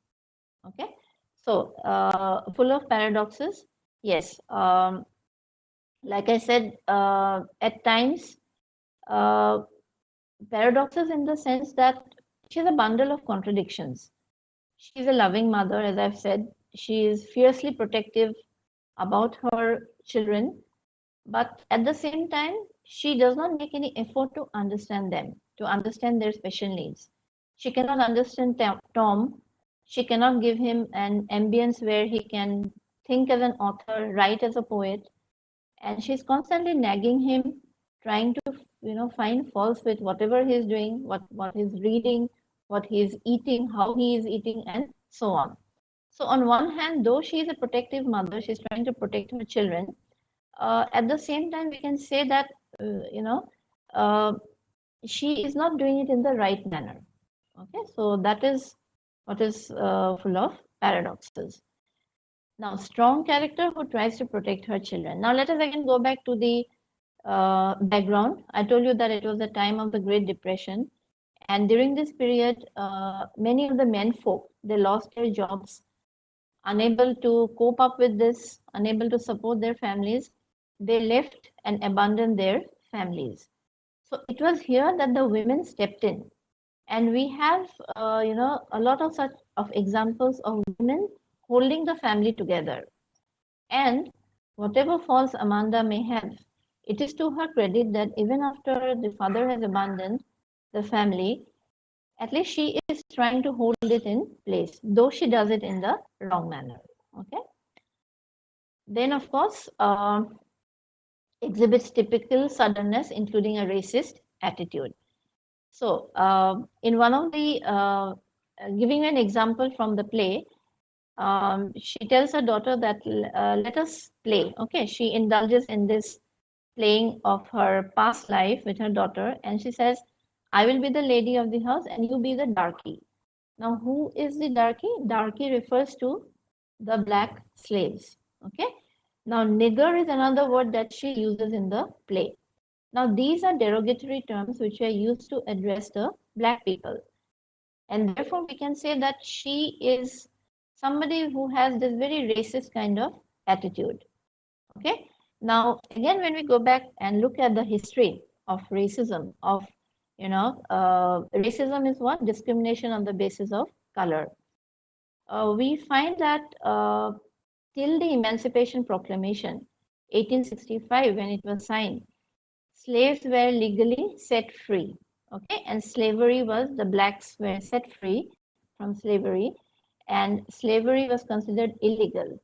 Okay, so full of paradoxes. Yes, like I said, at times, paradoxes in the sense that she's a bundle of contradictions. She's a loving mother, as I've said. She is fiercely protective about her children, but at the same time, she does not make any effort to understand them, to understand their special needs. She cannot understand Tom. She cannot give him an ambience where he can think as an author, write as a poet. And she's constantly nagging him trying to, find faults with whatever he's doing, what he's reading, what he's eating, how he is eating, and so on. So on one hand, though she is a protective mother, she's trying to protect her children. At the same time, we can say that, uh, she is not doing it in the right manner. Okay, so that is what is full of paradoxes. Now, strong character who tries to protect her children. Now, let us again go back to the background. I told you that it was the time of the Great Depression. And during this period, many of the men folk, they lost their jobs, unable to cope up with this, unable to support their families. They left and abandoned their families. So it was here that the women stepped in. And we have, a lot of such of examples of women holding the family together. And whatever faults Amanda may have, it is to her credit that even after the father has abandoned the family, at least she is trying to hold it in place, though she does it in the wrong manner. Okay. Then, of course, exhibits typical suddenness, including a racist attitude. So, in one of the, giving an example from the play, she tells her daughter that let us play. Okay, she indulges in this playing of her past life with her daughter, and she says, I will be the lady of the house and you be the darky. Now, who is the darky? Darky refers to the black slaves. Okay. Now, nigger is another word that she uses in the play. Now, these are derogatory terms which are used to address the black people. And therefore, we can say that she is somebody who has this very racist kind of attitude. Okay. Now, again, when we go back and look at the history of racism, racism is what? Discrimination on the basis of color. We find that till the Emancipation Proclamation, 1865, when it was signed, slaves were legally set free. Okay, and slavery was, the blacks were set free from slavery, and slavery was considered illegal.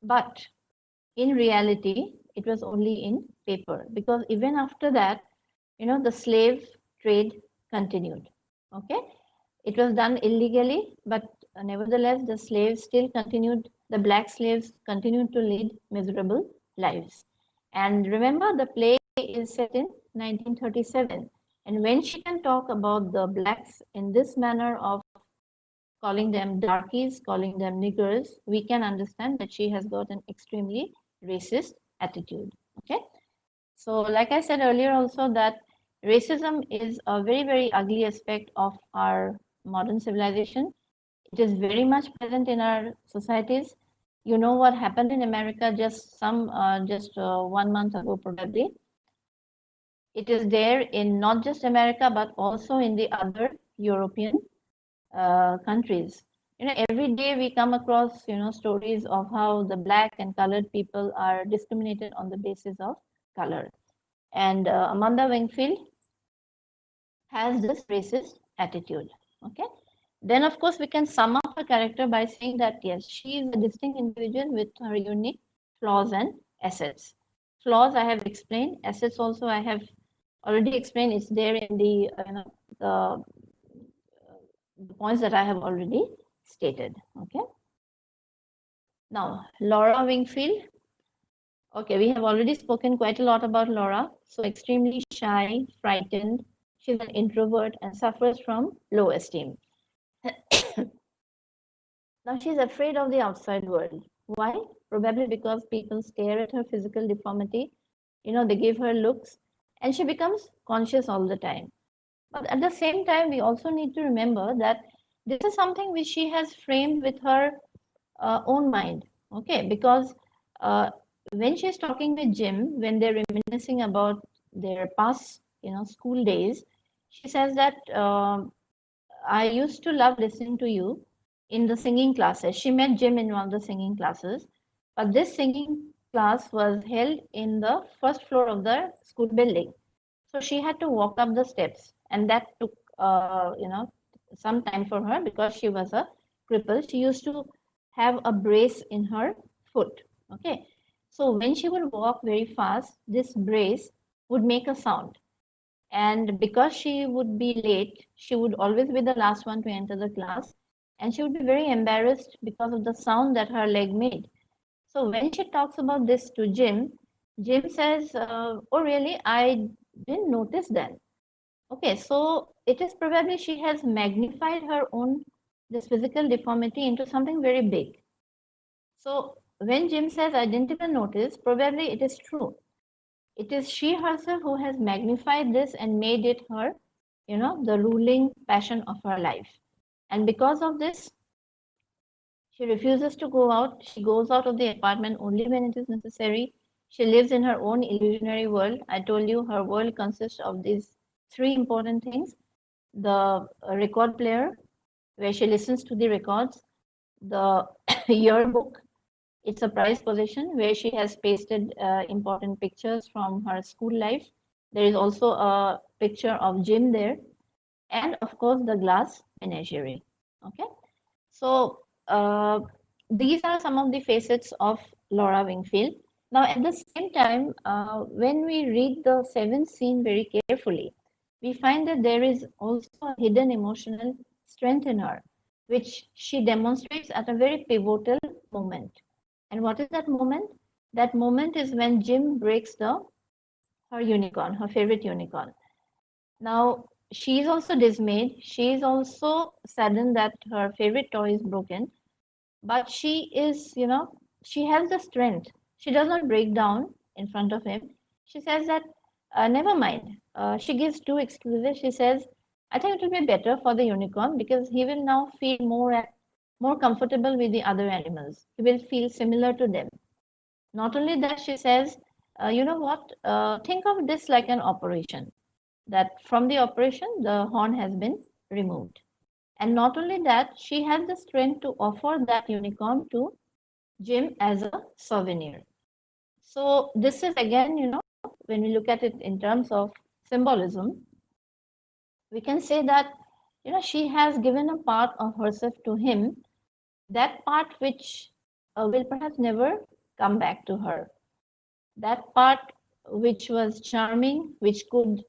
But in reality, it was only in paper, because even after that, the slave trade continued. Okay, it was done illegally, but nevertheless, the slaves still continued, the black slaves continued to lead miserable lives. And remember, the play is set in 1937. And when she can talk about the blacks in this manner of calling them darkies, calling them niggers, we can understand that she has got an extremely racist attitude. Okay. So, like I said earlier also, that racism is a very, very ugly aspect of our modern civilization. It is very much present in our societies. You know what happened in America just 1 month ago, probably. It is there in not just America, but also in the other European countries. Every day we come across, stories of how the black and colored people are discriminated on the basis of color. And Amanda Wingfield has this racist attitude. Okay. Then, of course, we can sum up her character by saying that, yes, she is a distinct individual with her unique flaws and assets. Flaws I have explained. Assets also I have already explained. It's there in the points that I have already stated. Okay. Now, Laura Wingfield. Okay, we have already spoken quite a lot about Laura. So extremely shy, frightened. She's an introvert and suffers from low esteem. Now she's afraid of the outside world. Why? Probably because people stare at her physical deformity. They give her looks and she becomes conscious all the time. But at the same time, we also need to remember that this is something which she has framed with her own mind. Okay, because when she's talking with Jim, when they're reminiscing about their past, school days, she says that I used to love listening to you in the singing classes. She met Jim in one of the singing classes, but this singing class was held in the first floor of the school building. So she had to walk up the steps, and that took, some time for her because she was a cripple. She used to have a brace in her foot. Okay. So when she would walk very fast, this brace would make a sound. And because she would be late, she would always be the last one to enter the class. And she would be very embarrassed because of the sound that her leg made. So when she talks about this to Jim, Jim says, oh, really? I didn't notice that. Okay, so it is probably she has magnified her own this physical deformity into something very big. So when Jim says, I didn't even notice, probably it is true. It is she herself who has magnified this and made it her, the ruling passion of her life. And because of this, she refuses to go out. She goes out of the apartment only when it is necessary. She lives in her own illusionary world. I told you her world consists of these three important things: the record player, where she listens to the records, the yearbook, it's a prized possession where she has pasted important pictures from her school life. There is also a picture of Jim there, and of course the glass menagerie. Okay, so these are some of the facets of Laura Wingfield. Now, at the same time, when we read the seventh scene very carefully, we find that there is also a hidden emotional strength in her, which she demonstrates at a very pivotal moment. And what is that moment? That moment is when Jim breaks her unicorn, her favorite unicorn. Now, she is also dismayed. She is also saddened that her favorite toy is broken. But she is, she has the strength. She does not break down in front of him. She says that, never mind. She gives two excuses. She says, I think it will be better for the unicorn because he will now feel more comfortable with the other animals. He will feel similar to them. Not only that, she says, you know what? Think of this like an operation. That from the operation, the horn has been removed. And not only that, she has the strength to offer that unicorn to Jim as a souvenir. So this is again, when we look at it in terms of symbolism, we can say that, she has given a part of herself to him, that part which will perhaps never come back to her. That part which was charming, which could,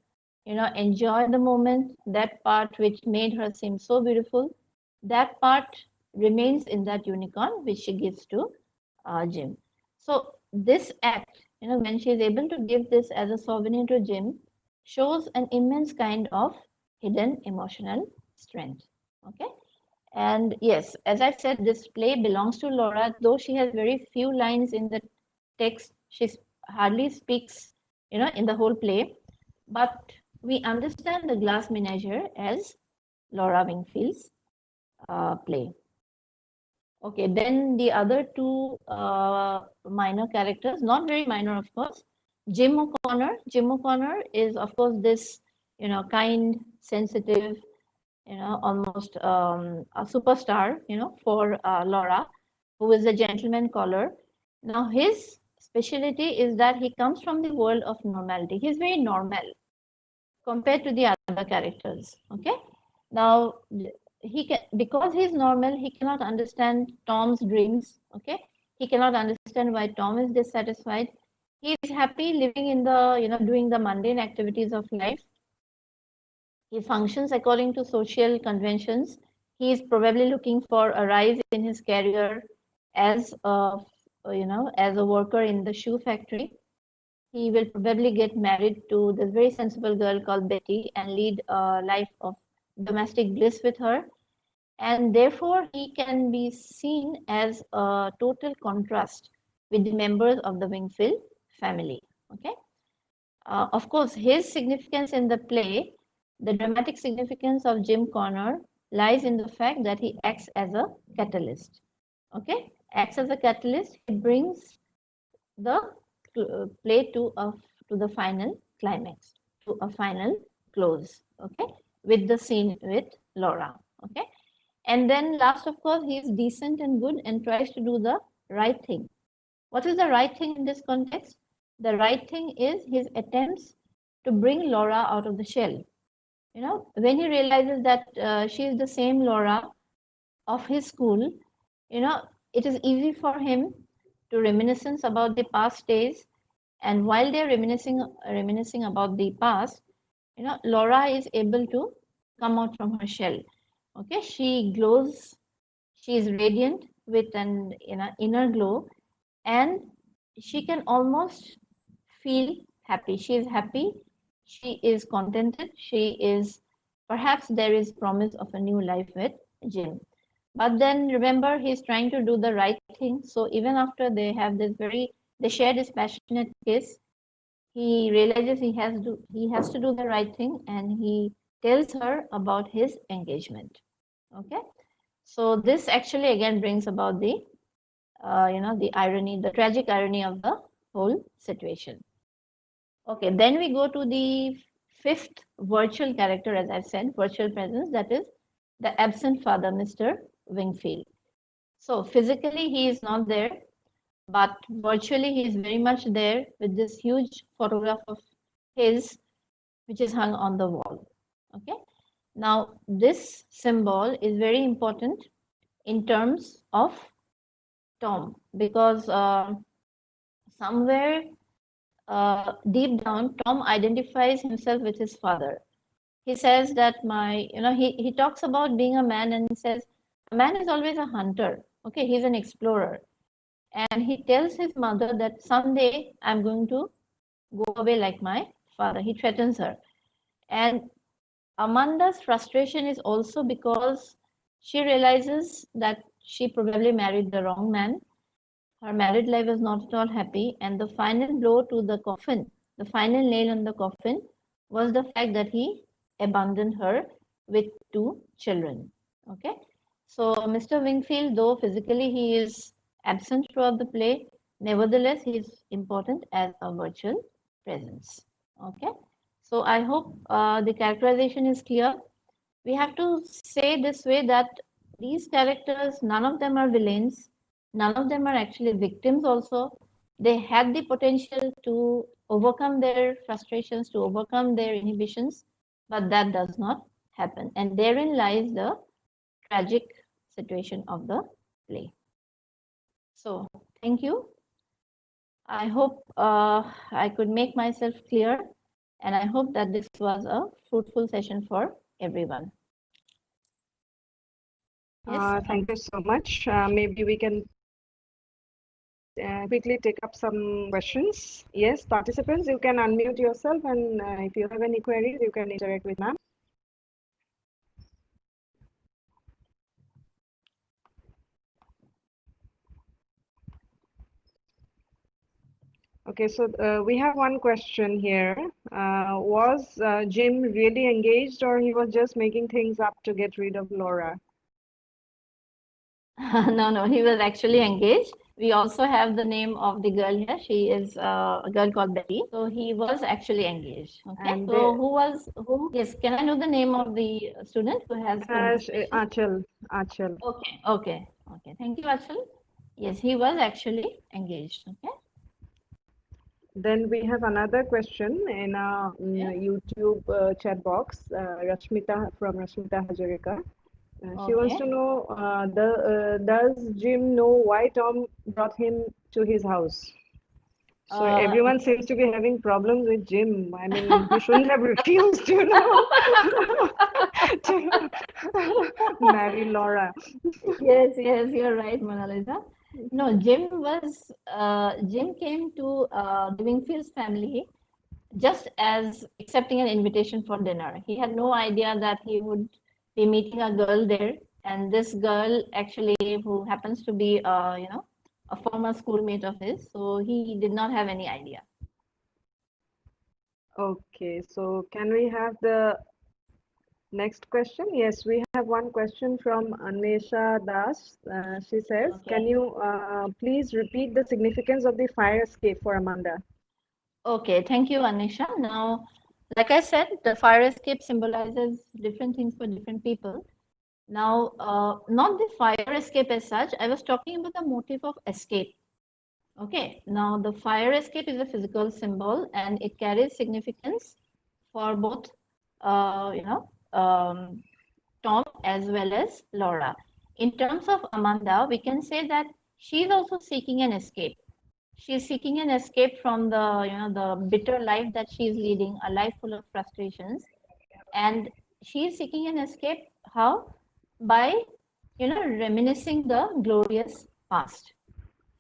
enjoy the moment, that part which made her seem so beautiful, that part remains in that unicorn which she gives to Jim. So this act, when she is able to give this as a souvenir to Jim, shows an immense kind of hidden emotional strength. Okay. And yes, as I said, this play belongs to Laura, though she has very few lines in the text. She hardly speaks, in the whole play. But we understand the Glass Menagerie as Laura Wingfield's play. Okay, then the other two minor characters, not very minor, of course. Jim O'Connor. Jim O'Connor is, of course, this, kind, sensitive, almost a superstar, for Laura, who is a gentleman caller. Now, his specialty is that he comes from the world of normality. He's very normal compared to the other characters. Okay. Now, he can, because he's normal, he cannot understand Tom's dreams. Okay. He cannot understand why Tom is dissatisfied. He is happy living in the, doing the mundane activities of life. He functions according to social conventions. He is probably looking for a rise in his career as as a worker in the shoe factory. He will probably get married to this very sensible girl called Betty and lead a life of domestic bliss with her. And therefore, he can be seen as a total contrast with the members of the Wingfield family. Okay. Of course, his significance in the play, the dramatic significance of Jim Connor lies in the fact that he acts as a catalyst. Okay, acts as a catalyst. He brings the play to the final climax, to a final close. Okay, with the scene with Laura. Okay, and then last, of course, he is decent and good and tries to do the right thing. What is the right thing in this context? The right thing is his attempts to bring Laura out of the shell. When he realizes that she is the same Laura of his school, it is easy for him to reminiscence about the past days And while they're reminiscing about the past, Laura is able to come out from her shell. Okay, she glows, she is radiant with an inner glow, and she can almost feel happy. She is happy, she is contented, she is, perhaps there is promise of a new life with Jim. But then remember, he's trying to do the right thing. So even after they have they share this passionate kiss, he realizes he has to do the right thing, and he tells her about his engagement. Okay, so this actually again brings about the irony, the tragic irony of the whole situation. Okay, then we go to the fifth virtual character, as I've said, virtual presence, that is the absent father, Mr. Wingfield. So physically he is not there, but virtually he is very much there with this huge photograph of his, which is hung on the wall. Okay, now this symbol is very important in terms of Tom, because somewhere deep down, Tom identifies himself with his father. He says that he talks about being a man, and he says, a man is always a hunter. Okay, he's an explorer. And he tells his mother that someday I'm going to go away like my father. He threatens her. And Amanda's frustration is also because she realizes that she probably married the wrong man. Her married life was not at all happy, and the final blow to the coffin, the final nail in the coffin, was the fact that he abandoned her with 2 children. Okay, so Mr. Wingfield, though physically he is absent throughout the play, nevertheless he is important as a virtual presence. Okay, so I hope the characterization is clear. We have to say this way that these characters, none of them are villains, none of them are actually victims also. They had the potential to overcome their frustrations, to overcome their inhibitions, but that does not happen. And therein lies the tragic situation of the play. So, thank you. I hope I could make myself clear, and I hope that this was a fruitful session for everyone. Yes. Thank you so much. Maybe we can quickly take up some questions. Yes, participants, you can unmute yourself, and if you have any queries, you can interact with ma'am. Okay, so we have one question here. Was Jim really engaged, or he was just making things up to get rid of Laura? No, he was actually engaged. We also have the name of the girl here. She is a girl called Betty. So he was actually engaged. Okay. And so who? Yes. Can I know the name of the student who has Achal. Okay. Thank you, Achal. Yes, he was actually engaged. Okay. Then we have another question in our YouTube chat box. Rashmita from Rashmita Hajarika. She wants to know, does Jim know why Tom brought him to his house? So everyone seems to be having problems with Jim. I mean, he shouldn't have refused, to marry Laura. Yes, you're right, Mona Lisa. No, Jim came to the Wingfields family just as accepting an invitation for dinner. He had no idea that he would be meeting a girl there, and this girl actually, who happens to be a former schoolmate of his, so he did not have any idea. Okay, so can we have the next question? Yes, we have one question from Anesha Das. She says, can you please repeat the significance of the fire escape for Amanda? Okay, thank you, Anisha. Now, like I said, the fire escape symbolizes different things for different people. Now, not the fire escape as such. I was talking about the motive of escape. Okay, now the fire escape is a physical symbol, and it carries significance for both, Tom as well as Laura. In terms of Amanda, we can say that she's also seeking an escape. She's seeking an escape from the bitter life that she's leading, a life full of frustrations. And she's seeking an escape how? By, reminiscing the glorious past.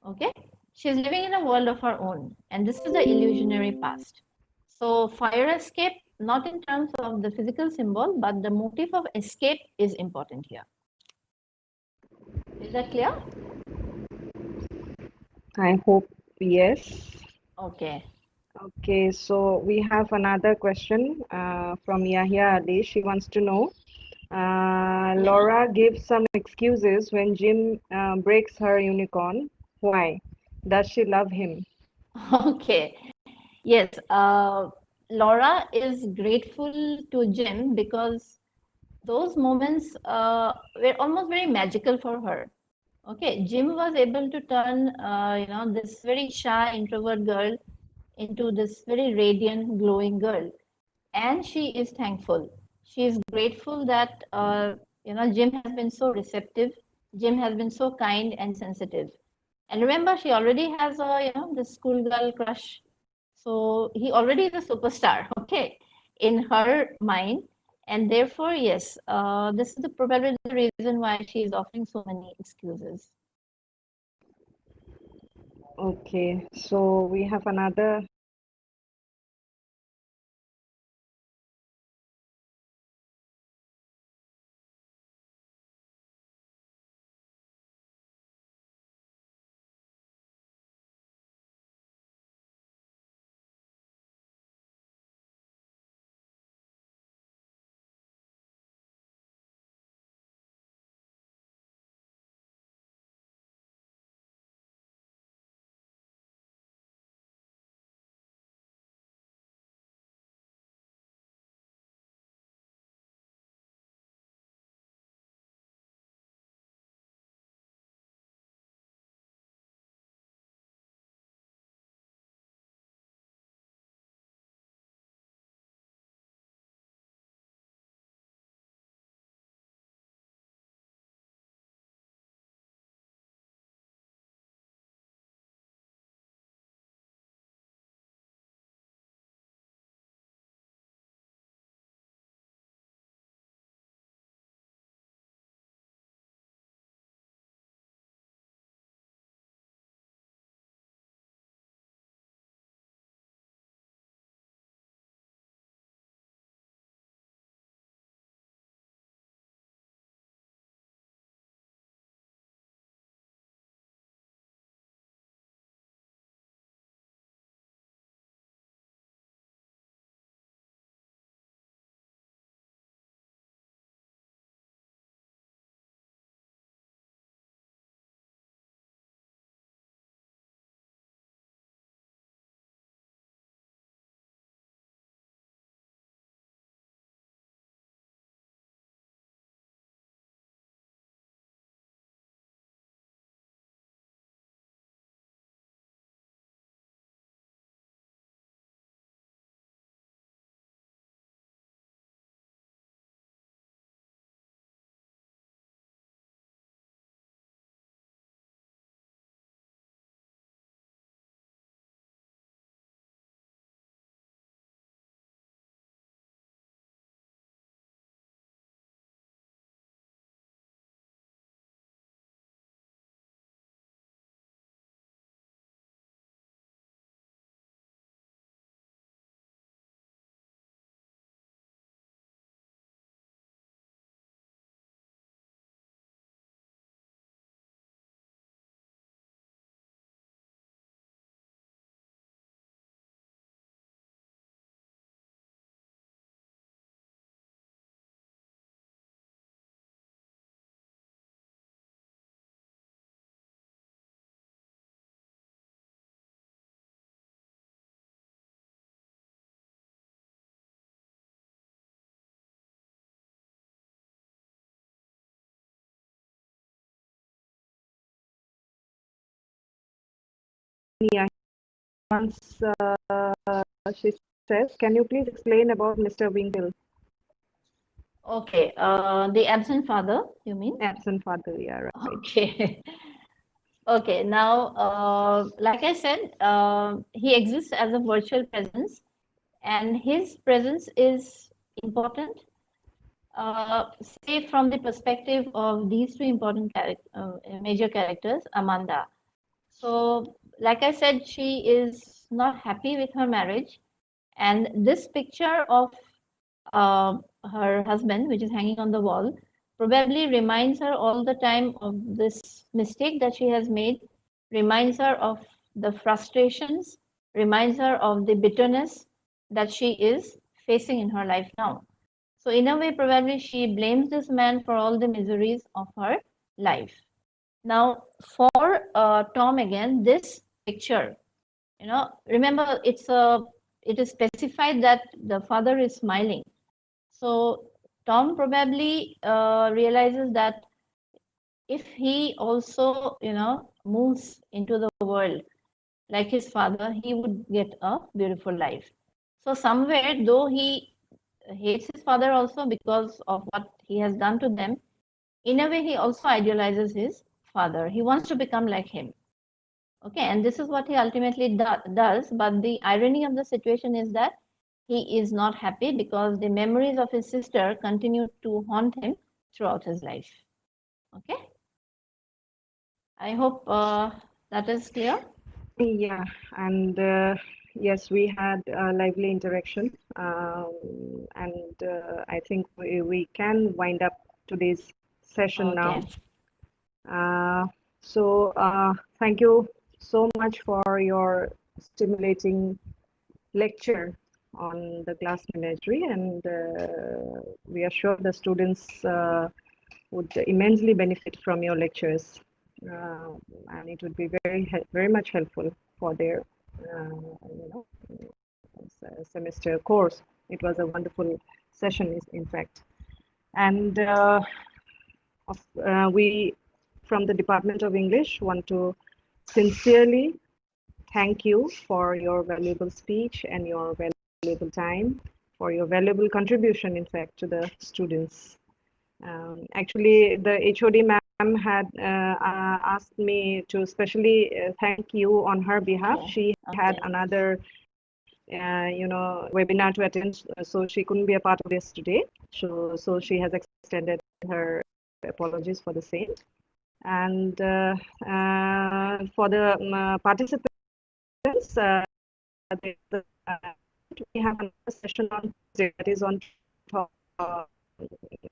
Okay? She's living in a world of her own, and this is the illusionary past. So, fire escape, not in terms of the physical symbol, but the motive of escape is important here. Is that clear? I hope yes. Okay. Okay, so we have another question from Yahya Ali. She wants to know, Laura gives some excuses when Jim breaks her unicorn. Why? Does she love him? Okay. Yes. Laura is grateful to Jim because those moments were almost very magical for her. Okay, Jim was able to turn, this very shy introvert girl into this very radiant, glowing girl, and she is thankful. She is grateful that Jim has been so receptive. Jim has been so kind and sensitive. And remember, she already has a this schoolgirl crush, so he already is a superstar. Okay, in her mind, and therefore, yes, this is probably the reason why she is offering so many excuses. Okay, so we have another. Yeah, once she says, can you please explain about Mr. Winkle? Okay, the absent father, you mean? Absent father, yeah, right. Okay. Okay, now, like I said, he exists as a virtual presence, and his presence is important, say from the perspective of these two important major characters, Amanda. So, like I said, she is not happy with her marriage, and this picture of uh, her husband, which is hanging on the wall, probably reminds her all the time of this mistake that she has made, reminds her of the frustrations, reminds her of the bitterness that she is facing in her life now. So, in a way, probably she blames this man for all the miseries of her life. Now, for Tom again, this picture, remember it is specified that the father is smiling. So Tom probably realizes that if he also, moves into the world like his father, he would get a beautiful life. So somewhere, though he hates his father also because of what he has done to them, in a way, he also idealizes his father. He wants to become like him. Okay, and this is what he ultimately does. But the irony of the situation is that he is not happy because the memories of his sister continue to haunt him throughout his life. Okay, I hope that is clear. Yeah, and yes, we had a lively interaction, and I think we can wind up today's session now. Okay. So thank you so much for your stimulating lecture on the class menagerie, and we are sure the students would immensely benefit from your lectures, and it would be very much helpful for their semester course. It was a wonderful session, in fact, and we from the Department of English want to sincerely thank you for your valuable speech and your valuable time, for your valuable contribution, in fact, to the students. Actually, the HOD ma'am had asked me to specially thank you on her behalf. Okay. She had another, webinar to attend, so she couldn't be a part of this today. So she has extended her apologies for the same. And for the participants, we have another session on Tuesday, that is on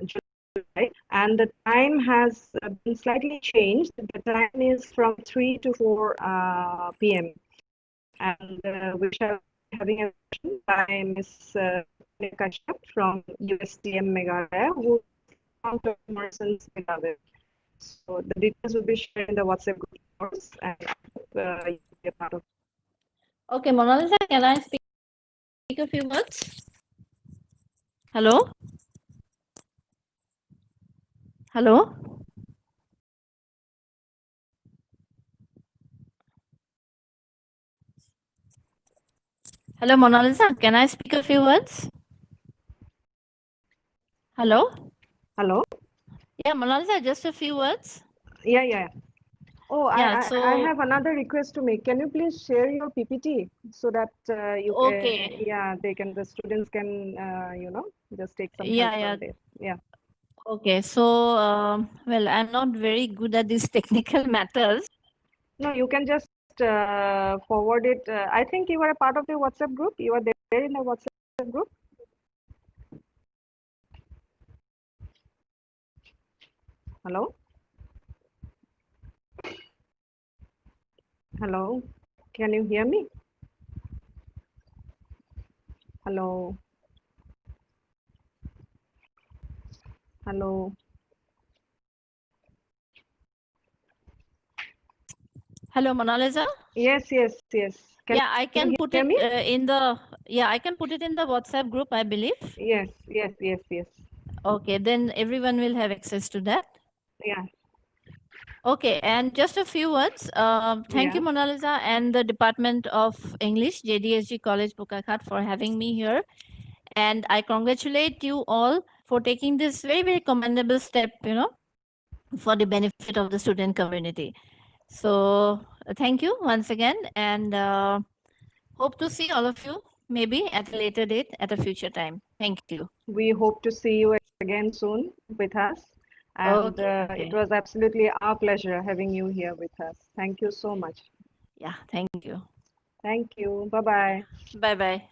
July, and the time has been slightly changed. The time is from 3 to 4 p.m. and we shall be having a session by Ms. Kashyap from USTM Meghalaya, who is from Morrison's Meghalaya. So the details will be shared in the WhatsApp group, of course, and you'll be a part of. Okay, Mona Lisa, can I speak a few words? Hello? Hello? Hello, Mona Lisa, can I speak a few words? Hello? Hello? Yeah, Mona Lisa, just a few words. Yeah. Oh, Yeah, I have another request to make. Can you please share your PPT so that you Okay. the students can just take some help Yeah. from there. Yeah. Okay, so well, I'm not very good at these technical matters. No, you can just forward it. I think you are a part of the WhatsApp group. You are there in the WhatsApp group. Hello? Hello? Can you hear me? Hello? Hello? Hello, Mona Lisa. Yes. Can Yeah, I can you put hear it me? I can put it in the WhatsApp group, I believe. Yes. Okay, then everyone will have access to that. Yeah. Okay, and just a few words. Thank you, Mona Lisa, and the Department of English, JDSG College, Bukakhat, for having me here. And I congratulate you all for taking this very, very commendable step, for the benefit of the student community. So thank you once again, and hope to see all of you maybe at a later date at a future time. Thank you. We hope to see you again soon with us. And Okay. it was absolutely our pleasure having you here with us. Thank you so much. Yeah, thank you. Thank you. Bye-bye. Bye bye.